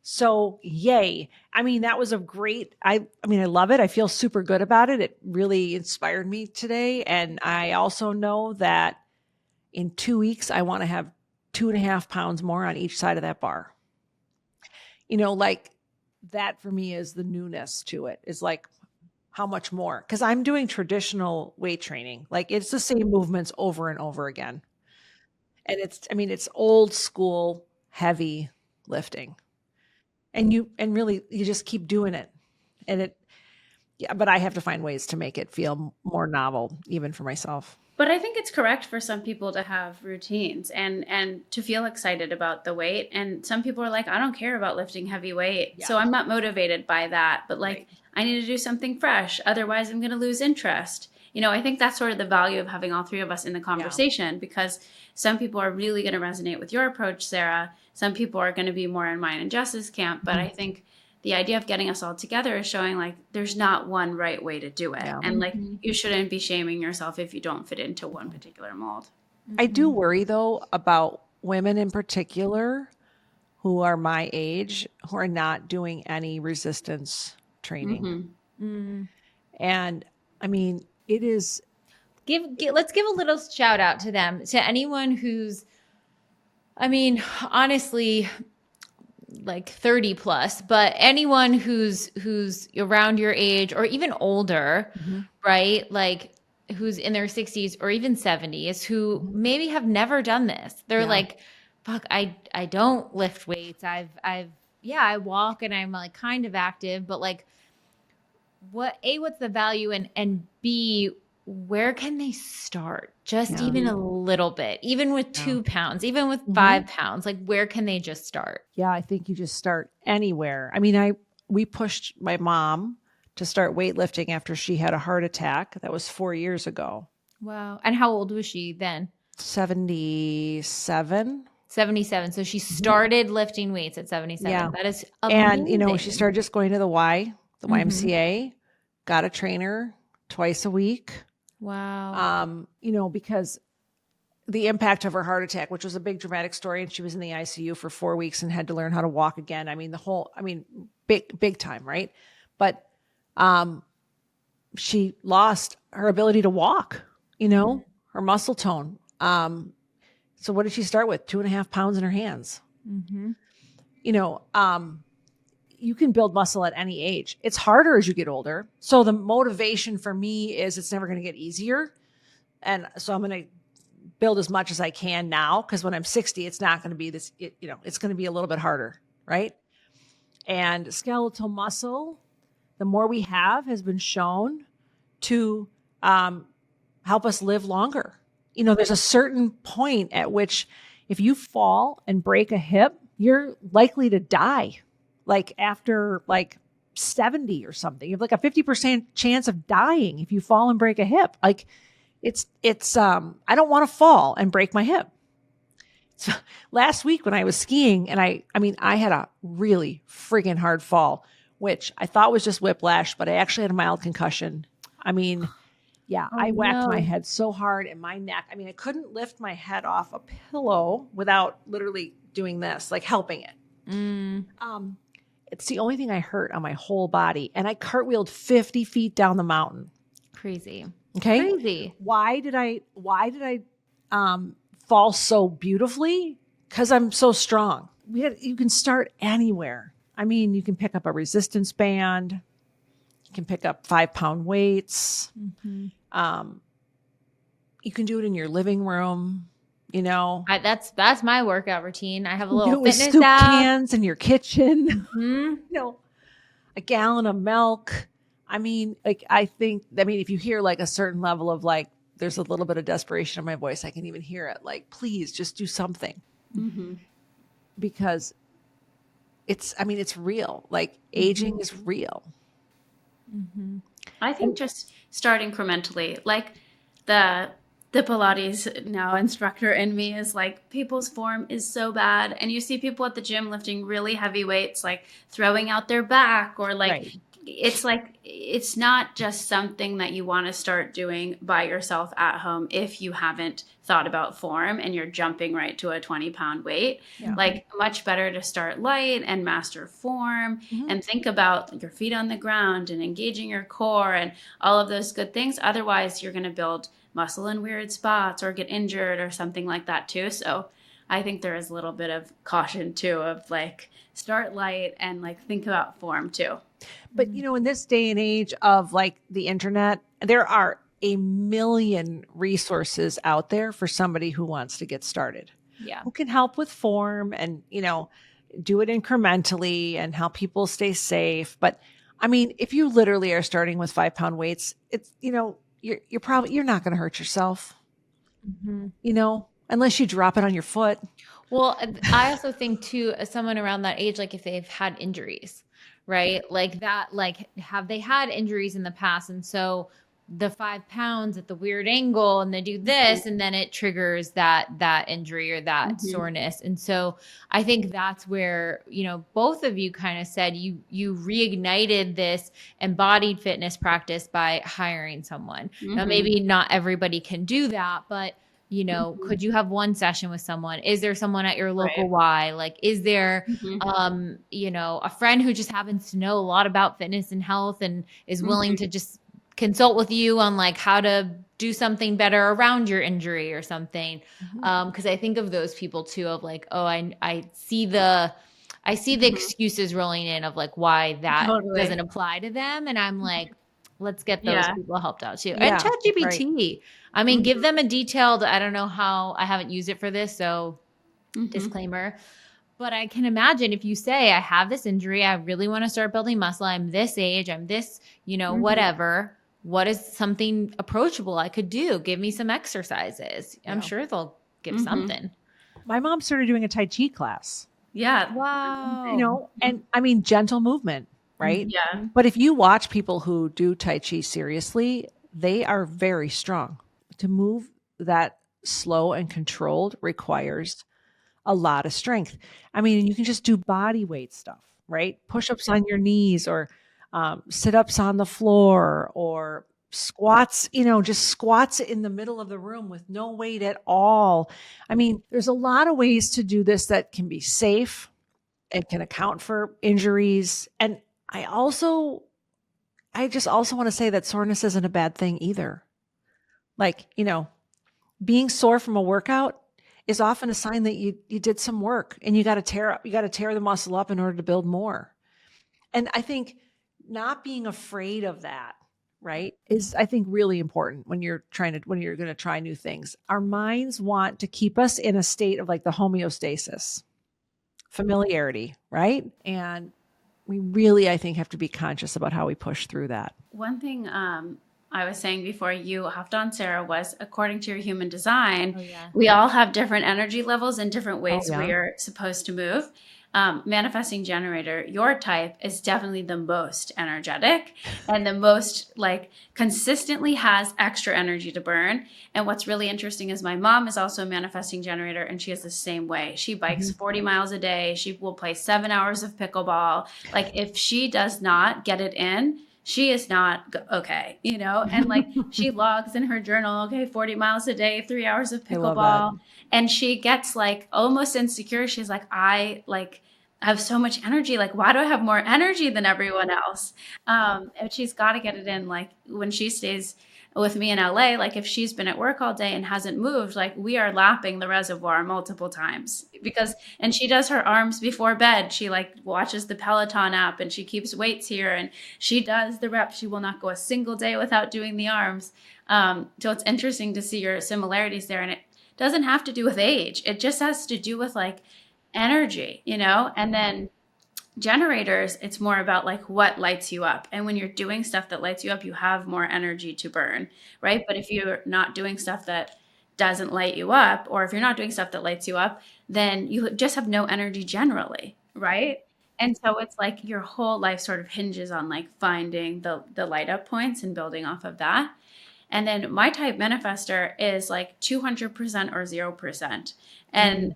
So yay. I mean, that was a great, I love it. I feel super good about it. It really inspired me today. And I also know that in 2 weeks, I want to have 2.5 pounds more on each side of that bar. Like that for me is the newness to it, is like how much more, because I'm doing traditional weight training. Like it's the same movements over and over again. And it's old school, heavy lifting. And really you just keep doing it. And but I have to find ways to make it feel more novel, even for myself. But I think it's correct for some people to have routines and to feel excited about the weight. And some people are like, I don't care about lifting heavy weight. So I'm not motivated by that. But like, I need to do something fresh. Otherwise, I'm going to lose interest. I think that's sort of the value of having all three of us in the conversation, because some people are really going to resonate with your approach, Sarah. Some people are going to be more in mine and Jess's camp. But I think the idea of getting us all together is showing like there's not one right way to do it. And like you shouldn't be shaming yourself if you don't fit into one particular mold. I do worry though about women in particular who are my age, who are not doing any resistance training. And I mean, it is. Let's give a little shout out to them, to anyone who's, honestly, like 30 plus, but anyone who's around your age or even older, right? Like who's in their 60s or even 70s, who maybe have never done this. They're like, fuck, I don't lift weights. I walk and I'm like kind of active, but like what's the value, and B, where can they start? Just even a little bit, even with 2 pounds, even with 5 pounds, like where can they just start? Yeah, I think you just start anywhere. I mean, we pushed my mom to start weightlifting after she had a heart attack. That was 4 years ago. Wow. And how old was she then? 77. 77. So she started lifting weights at 77. Yeah. That is amazing. And, she started just going to the YMCA, got a trainer twice a week. Wow. Because the impact of her heart attack, which was a big dramatic story, and she was in the ICU for 4 weeks and had to learn how to walk again. Big time, right? But she lost her ability to walk, her muscle tone. So what did she start with? 2.5 pounds in her hands. You can build muscle at any age. It's harder as you get older. So the motivation for me is it's never going to get easier. And so I'm going to build as much as I can now, because when I'm 60, it's not going to be this, it's going to be a little bit harder, right? And skeletal muscle, the more we have, has been shown to help us live longer. There's a certain point at which if you fall and break a hip, you're likely to die. Like after like 70 or something, you have like a 50% chance of dying if you fall and break a hip. Like it's I don't want to fall and break my hip. So last week when I was skiing, and I had a really friggin' hard fall, which I thought was just whiplash, but I actually had a mild concussion. I whacked my head so hard in my neck. I couldn't lift my head off a pillow without literally doing this, like helping it. It's the only thing I hurt on my whole body. And I cartwheeled 50 feet down the mountain. Crazy. Okay. Crazy. Why did I fall so beautifully? Because I'm so strong. You can start anywhere. I mean, you can pick up a resistance band. You can pick up 5-pound weights. You can do it in your living room. That's my workout routine. I have a Do little it with fitness soup app. cans in your kitchen. Mhm. A gallon of milk. I mean, if you hear like a certain level of like, there's a little bit of desperation in my voice, I can even hear it. Like, please just do something. Because it's real. Like aging is real. I think just start incrementally. Like the Pilates now instructor in me is like, people's form is so bad. And you see people at the gym lifting really heavy weights, like throwing out their back, or like, Right. it's like, it's not just something that you want to start doing by yourself at home if you haven't thought about form and you're jumping right to a 20-pound weight. Yeah. Like, much better to start light and master form and think about your feet on the ground and engaging your core and all of those good things. Otherwise, you're going to build muscle in weird spots or get injured or something like that too. So I think there is a little bit of caution too, of like, start light and like think about form too. But in this day and age of like the internet, there are a million resources out there for somebody who wants to get started. Yeah. Who can help with form and, do it incrementally and help people stay safe. But I mean, if you literally are starting with 5-pound weights, it's, you're not going to hurt yourself, unless you drop it on your foot. Well, I also think too, as someone around that age, like if they've had injuries, right? Like that, like have they had injuries in the past? And so the 5 pounds at the weird angle and they do this and then it triggers that injury or that soreness. And so I think that's where, both of you kind of said you reignited this embodied fitness practice by hiring someone. Now, maybe not everybody can do that, but could you have one session with someone? Is there someone at your local Y? Like, is there, a friend who just happens to know a lot about fitness and health and is willing to just consult with you on like how to do something better around your injury or something? Because I think of those people too, of like, oh, I see the excuses rolling in of like why that doesn't apply to them. And I'm like, let's get those people helped out too. And ChatGPT. I mean, give them a detailed, I don't know how, I haven't used it for this, so disclaimer. But I can imagine if you say, I have this injury, I really want to start building muscle, I'm this age, I'm this, whatever. What is something approachable I could do? Give me some exercises. I'm sure they'll give something. My mom started doing a Tai Chi class. Yeah. Wow. And I mean, gentle movement, right? Yeah. But if you watch people who do Tai Chi seriously, they are very strong. To move that slow and controlled requires a lot of strength. I mean, you can just do body weight stuff, right? Push-ups on your knees or sit-ups on the floor or squats, just squats in the middle of the room with no weight at all. I mean, there's a lot of ways to do this that can be safe and can account for injuries. And I just also want to say that soreness isn't a bad thing either. Like, being sore from a workout is often a sign that you did some work and you got to tear the muscle up in order to build more. And I think not being afraid of that, right, is I think really important when you're going to try new things. Our minds want to keep us in a state of like the homeostasis, familiarity, right? And we really, I think, have to be conscious about how we push through that. One thing I was saying before you hopped on, Sarah, was according to your human design, we all have different energy levels and different ways we are supposed to move. Manifesting generator, your type is definitely the most energetic and the most like consistently has extra energy to burn. And what's really interesting is my mom is also a manifesting generator and she is the same way. She bikes 40 miles a day. She will play 7 hours of pickleball. Like if she does not get it in, she is not okay, and like she logs in her journal, 40 miles a day, 3 hours of pickleball. And she gets like almost insecure. She's like, I have so much energy. Like, why do I have more energy than everyone else? And she's got to get it in. Like when she stays with me in LA, like if she's been at work all day and hasn't moved, like we are lapping the reservoir multiple times and she does her arms before bed. She like watches the Peloton app and she keeps weights here and she does the reps. She will not go a single day without doing the arms. So it's interesting to see your similarities there. And it doesn't have to do with age. It just has to do with like energy, and then generators, it's more about like what lights you up. And when you're doing stuff that lights you up, you have more energy to burn, right? But if you're not doing stuff that doesn't light you up, or if you're not doing stuff that lights you up, then you just have no energy generally, right? And so it's like your whole life sort of hinges on like finding the light up points and building off of that. And then my type manifester is like 200% or 0%. And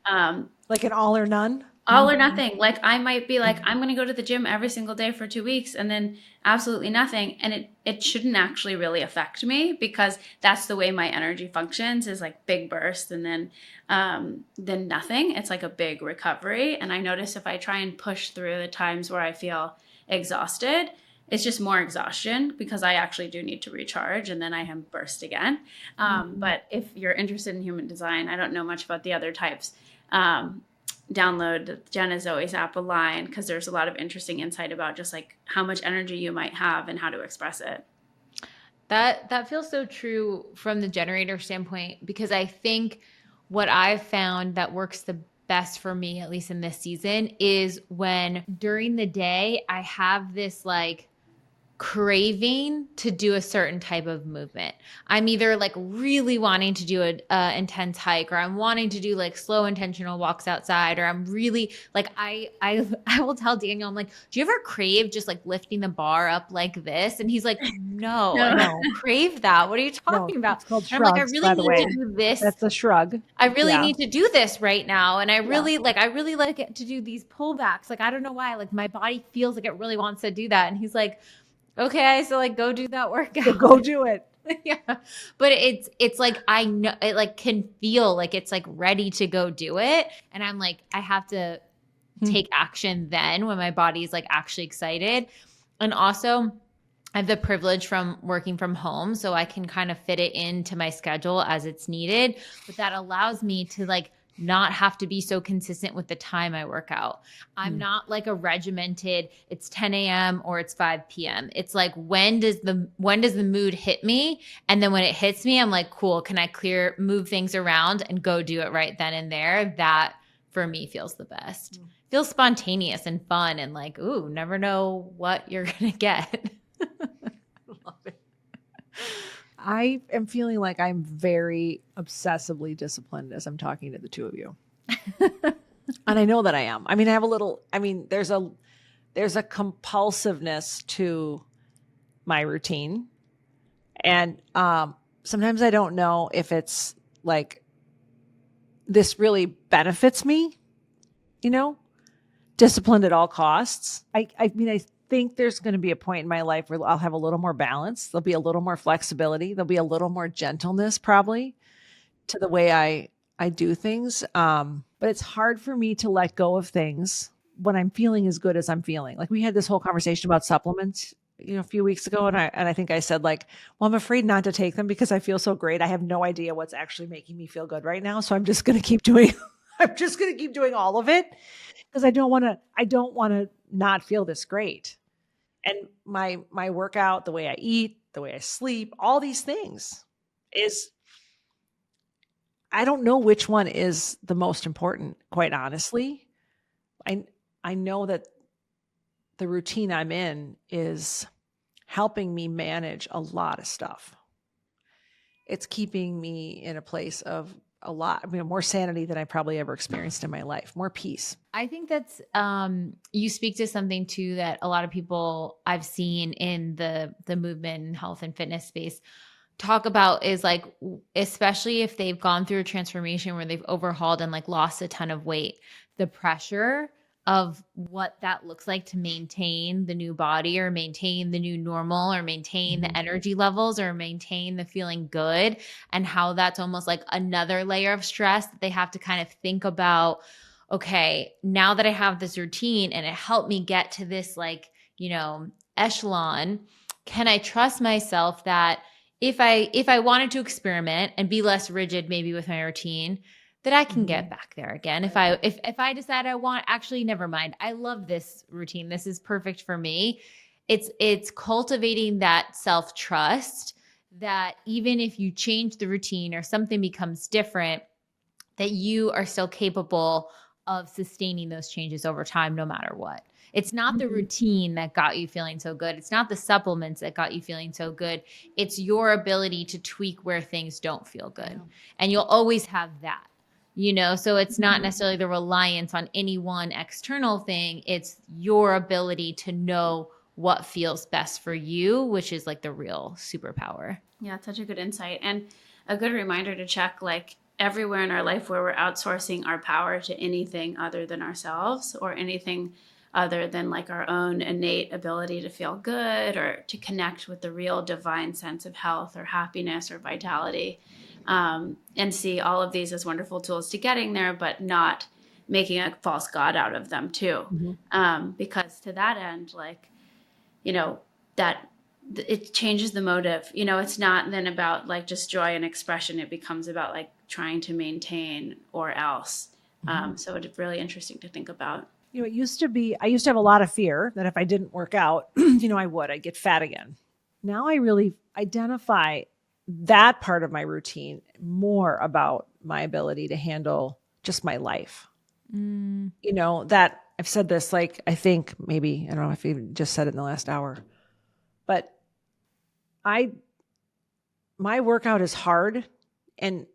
like an all or none? All or nothing. Like I might be like, I'm going to go to the gym every single day for 2 weeks and then absolutely nothing. And it shouldn't actually really affect me because that's the way my energy functions, is like big burst and then nothing. It's like a big recovery. And I notice if I try and push through the times where I feel exhausted, it's just more exhaustion because I actually do need to recharge and then I have burst again. But if you're interested in human design, I don't know much about the other types. Download Jenna Zoe's app Align, because there's a lot of interesting insight about just like how much energy you might have and how to express it. That feels so true from the generator standpoint, because I think what I've found that works the best for me, at least in this season, is when during the day I have this like craving to do a certain type of movement. I'm either like really wanting to do a intense hike, or I'm wanting to do like slow intentional walks outside, or I'm really like I will tell Daniel, I'm like, do you ever crave just like lifting the bar up like this? And he's like, no. I don't crave that. What are you talking about? It's called And I'm shrugs, like, I really by the need way. to do this. That's a shrug. I really need to do this right now. And I really like it to do these pullbacks. Like, I don't know why, like my body feels like it really wants to do that. And he's like, okay, so like go do that workout. So go do it. Yeah. But it's like, I know it like can feel like it's like ready to go do it. And I'm like, I have to take action then when my body's like actually excited. And also I have the privilege from working from home, so I can kind of fit it into my schedule as it's needed. But that allows me to like not have to be so consistent with the time I work out. I'm not like a regimented, it's 10 a.m. or it's 5 p.m. It's like, when does the mood hit me? And then when it hits me, I'm like, cool, can I move things around and go do it right then and there? That for me feels the best. Feels spontaneous and fun and like, ooh, never know what you're going to get. Love it. I am feeling like I'm very obsessively disciplined as I'm talking to the two of you. And I know that I am. I mean, there's a compulsiveness to my routine. And sometimes I don't know if it's like, this really benefits me, disciplined at all costs. I think there's going to be a point in my life where I'll have a little more balance. There'll be a little more flexibility. There'll be a little more gentleness probably to the way I do things. But it's hard for me to let go of things when I'm feeling as good as I'm feeling. Like we had this whole conversation about supplements, a few weeks ago. And I think I said like, well, I'm afraid not to take them because I feel so great. I have no idea what's actually making me feel good right now. So I'm just going to keep doing all of it because I don't want to not feel this great. And my workout, the way I eat, the way I sleep, all these things I don't know which one is the most important, quite honestly. I know that the routine I'm in is helping me manage a lot of stuff. It's keeping me in a place of more sanity than I probably ever experienced in my life, more peace. I think that's, you speak to something too that a lot of people I've seen in the movement and health and fitness space talk about is like, especially if they've gone through a transformation where they've overhauled and like lost a ton of weight, the pressure of what that looks like to maintain the new body or maintain the new normal or maintain the energy levels or maintain the feeling good, and how that's almost like another layer of stress that they have to kind of think about. Okay, now that I have this routine and it helped me get to this like, echelon, can I trust myself that if I wanted to experiment and be less rigid maybe with my routine, that I can get back there again. If I decide I want, actually, never mind. I love this routine. This is perfect for me. It's cultivating that self-trust that even if you change the routine or something becomes different, that you are still capable of sustaining those changes over time, no matter what. It's not the routine that got you feeling so good. It's not the supplements that got you feeling so good. It's your ability to tweak where things don't feel good. And you'll always have that, so it's not necessarily the reliance on any one external thing. It's your ability to know what feels best for you, which is like the real superpower. Yeah, it's such a good insight. And a good reminder to check like everywhere in our life where we're outsourcing our power to anything other than ourselves or anything other than like our own innate ability to feel good or to connect with the real divine sense of health or happiness or vitality, and see all of these as wonderful tools to getting there, but not making a false god out of them too. Because to that end, like, that it changes the motive. It's not then about like just joy and expression. It becomes about like trying to maintain or else. So it's really interesting to think about. It used to be, I used to have a lot of fear that if I didn't work out, I'd get fat again. Now I really identify that part of my routine more about my ability to handle just my life. That I've said this, like, I think maybe, I don't know if you even just said it in the last hour, but my workout is hard. And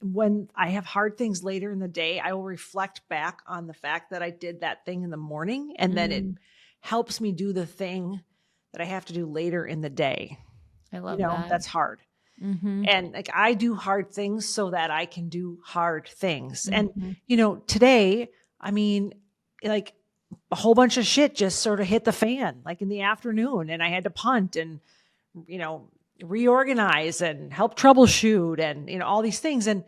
when I have hard things later in the day, I will reflect back on the fact that I did that thing in the morning. And then it helps me do the thing that I have to do later in the day. I love that. That's hard. And like, I do hard things so that I can do hard things. And, today, I mean, like a whole bunch of shit just sort of hit the fan, like in the afternoon, and I had to punt and, reorganize and help troubleshoot and, all these things. And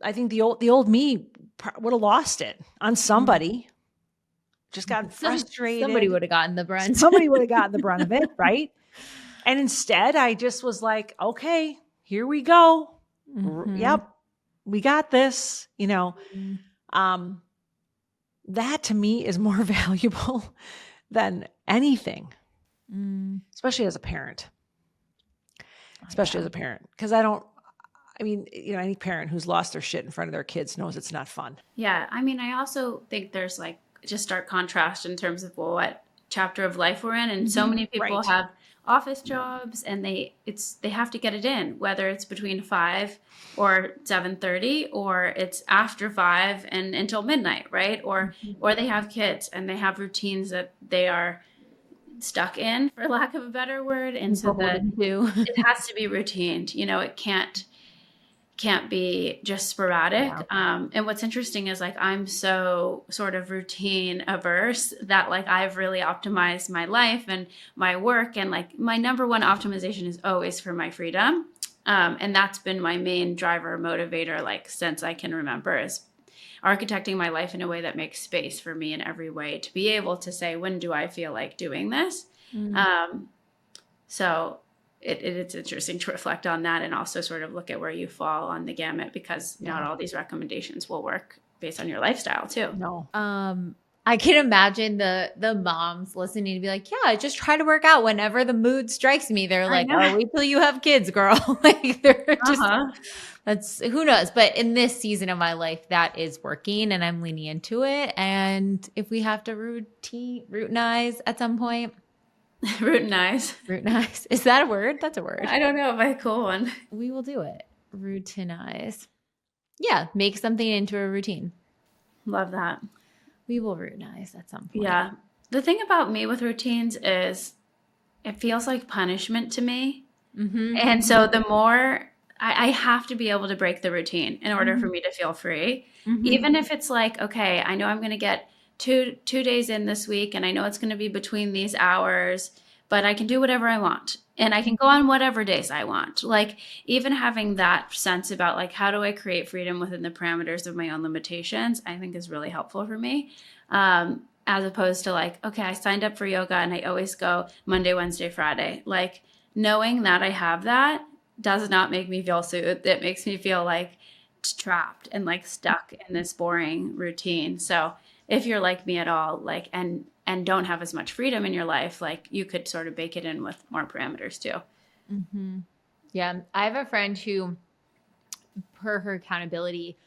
I think the old me would have lost it on somebody, just gotten frustrated. Somebody would have gotten the brunt. Somebody would have gotten the brunt of it. Right. And instead I just was like, okay, here we go. Yep. We got this, that to me is more valuable than anything, especially as a parent. Because any parent who's lost their shit in front of their kids knows it's not fun. Yeah. I mean, I also think there's like just stark contrast in terms of what chapter of life we're in. And so many people have office jobs and they have to get it in, whether it's between 5 or 7:30 or it's after 5 and until midnight. Right. Or they have kids and they have routines that they are stuck in, for lack of a better word. And so that it has to be routined, it can't be just sporadic. And what's interesting is like, I'm so sort of routine averse that like, I've really optimized my life and my work. And like my number one optimization is always for my freedom. And that's been my main driver motivator, like since I can remember, is architecting my life in a way that makes space for me in every way to be able to say, when do I feel like doing this? So it's interesting to reflect on that and also sort of look at where you fall on the gamut, because not all these recommendations will work based on your lifestyle too. No. I can imagine the moms listening to be like, yeah, I just try to work out whenever the mood strikes me. They're like, oh, wait till you have kids, girl. Like they're just, that's, who knows? But in this season of my life, that is working and I'm leaning into it. And if we have to routinize at some point. Routinize. Is that a word? That's a word. I don't know if I cool one. We will do it. Routinize. Yeah. Make something into a routine. Love that. We will routinize at some point. Yeah. The thing about me with routines is it feels like punishment to me. And so the more I have to be able to break the routine in order for me to feel free. Even if it's like, okay, I know I'm going to get two days in this week and I know it's going to be between these hours, but I can do whatever I want and I can go on whatever days I want. Like even having that sense about like, how do I create freedom within the parameters of my own limitations, I think is really helpful for me. As opposed to like, okay, I signed up for yoga and I always go Monday, Wednesday, Friday. Like knowing that I have that does not make me feel soothed. It makes me feel like trapped and like stuck in this boring routine. So if you're like me at all, like, and don't have as much freedom in your life, like you could sort of bake it in with more parameters too. Mm-hmm. Yeah. I have a friend who, per her accountability,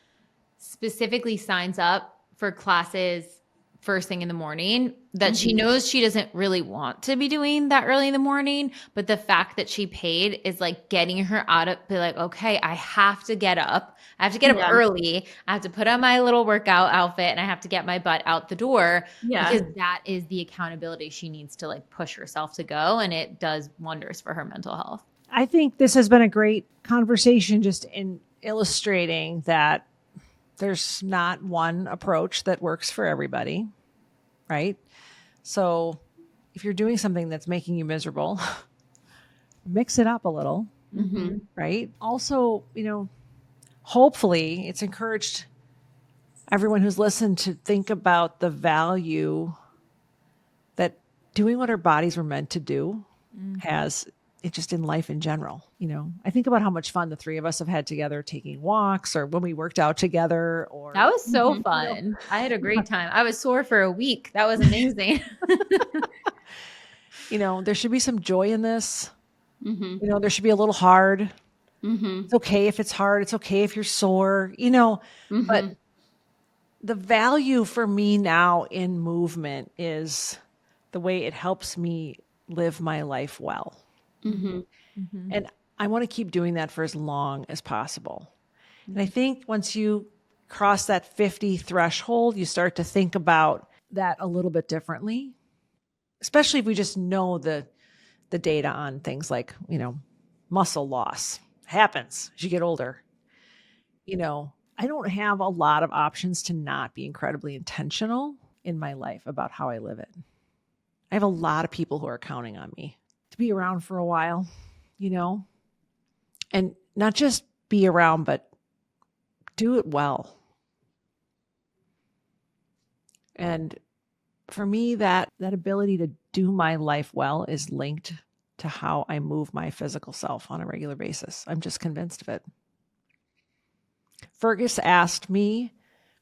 specifically signs up for classes first thing in the morning that she knows she doesn't really want to be doing that early in the morning. But the fact that she paid is like getting her out of, be like, okay, I have to get up. I have to get up early. I have to put on my little workout outfit and I have to get my butt out the door because that is the accountability she needs to like push herself to go. And it does wonders for her mental health. I think this has been a great conversation just in illustrating that there's not one approach that works for everybody, right? So if you're doing something that's making you miserable, mix it up a little, right? Also, hopefully it's encouraged everyone who's listened to think about the value that doing what our bodies were meant to do has it just in life in general. I think about how much fun the three of us have had together taking walks or when we worked out together. Or that was so fun. I had a great time. I was sore for a week. That was amazing. There should be some joy in this. There should be a little hard. It's okay if it's hard. It's okay if you're sore, but the value for me now in movement is the way it helps me live my life well. And I want to keep doing that for as long as possible. And I think once you cross that 50 threshold, you start to think about that a little bit differently, especially if we just know the data on things like, muscle loss happens as you get older. I don't have a lot of options to not be incredibly intentional in my life about how I live it. I have a lot of people who are counting on me to be around for a while, and not just be around, but do it well. And for me, that ability to do my life well is linked to how I move my physical self on a regular basis. I'm just convinced of it. Fergus asked me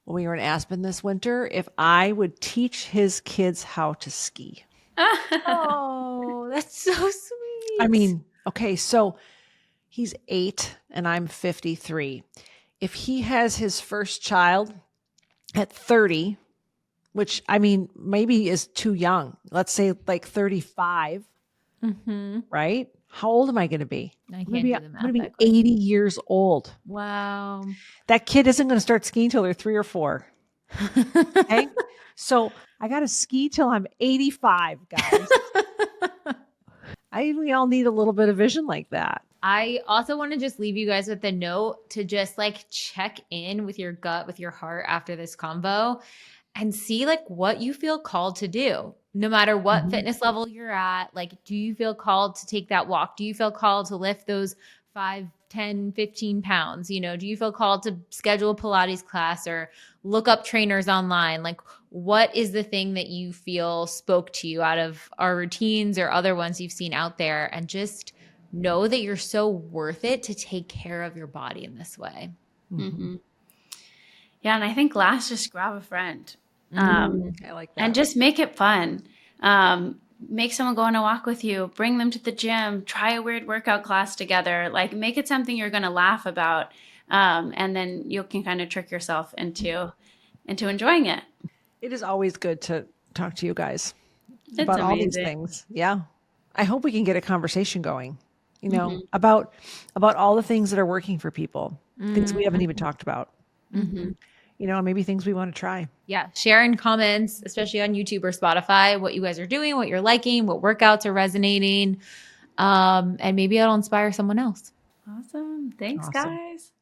when we were in Aspen this winter if I would teach his kids how to ski. Oh, that's so sweet. I mean, okay, so he's 8 and I'm 53. If he has his first child at 30, which maybe is too young, let's say like 35, right? How old am I going to be? I can't do the math. I'm going to be 80 years old. Wow. That kid isn't going to start skiing till they're 3 or 4. Okay? So I got to ski till I'm 85, guys. We all need a little bit of vision like that. I also want to just leave you guys with a note to just like check in with your gut, with your heart after this convo and see like what you feel called to do. No matter what fitness level you're at, like, do you feel called to take that walk? Do you feel called to lift those 5, 10, 15 pounds? Do you feel called to schedule a Pilates class or look up trainers online? Like, what is the thing that you feel spoke to you out of our routines or other ones you've seen out there? And just know that you're so worth it to take care of your body in this way. Yeah. And I think last, just grab a friend. I like that. And just make it fun. Make someone go on a walk with you, bring them to the gym, try a weird workout class together, like make it something you're going to laugh about. And then you can kind of trick yourself into enjoying it. It is always good to talk to you guys about all these things. Yeah. I hope we can get a conversation going, about all the things that are working for people, things we haven't even talked about. Maybe things we want to try. Yeah. Share in comments, especially on YouTube or Spotify, what you guys are doing, what you're liking, what workouts are resonating. And maybe it'll inspire someone else. Awesome. Thanks, guys.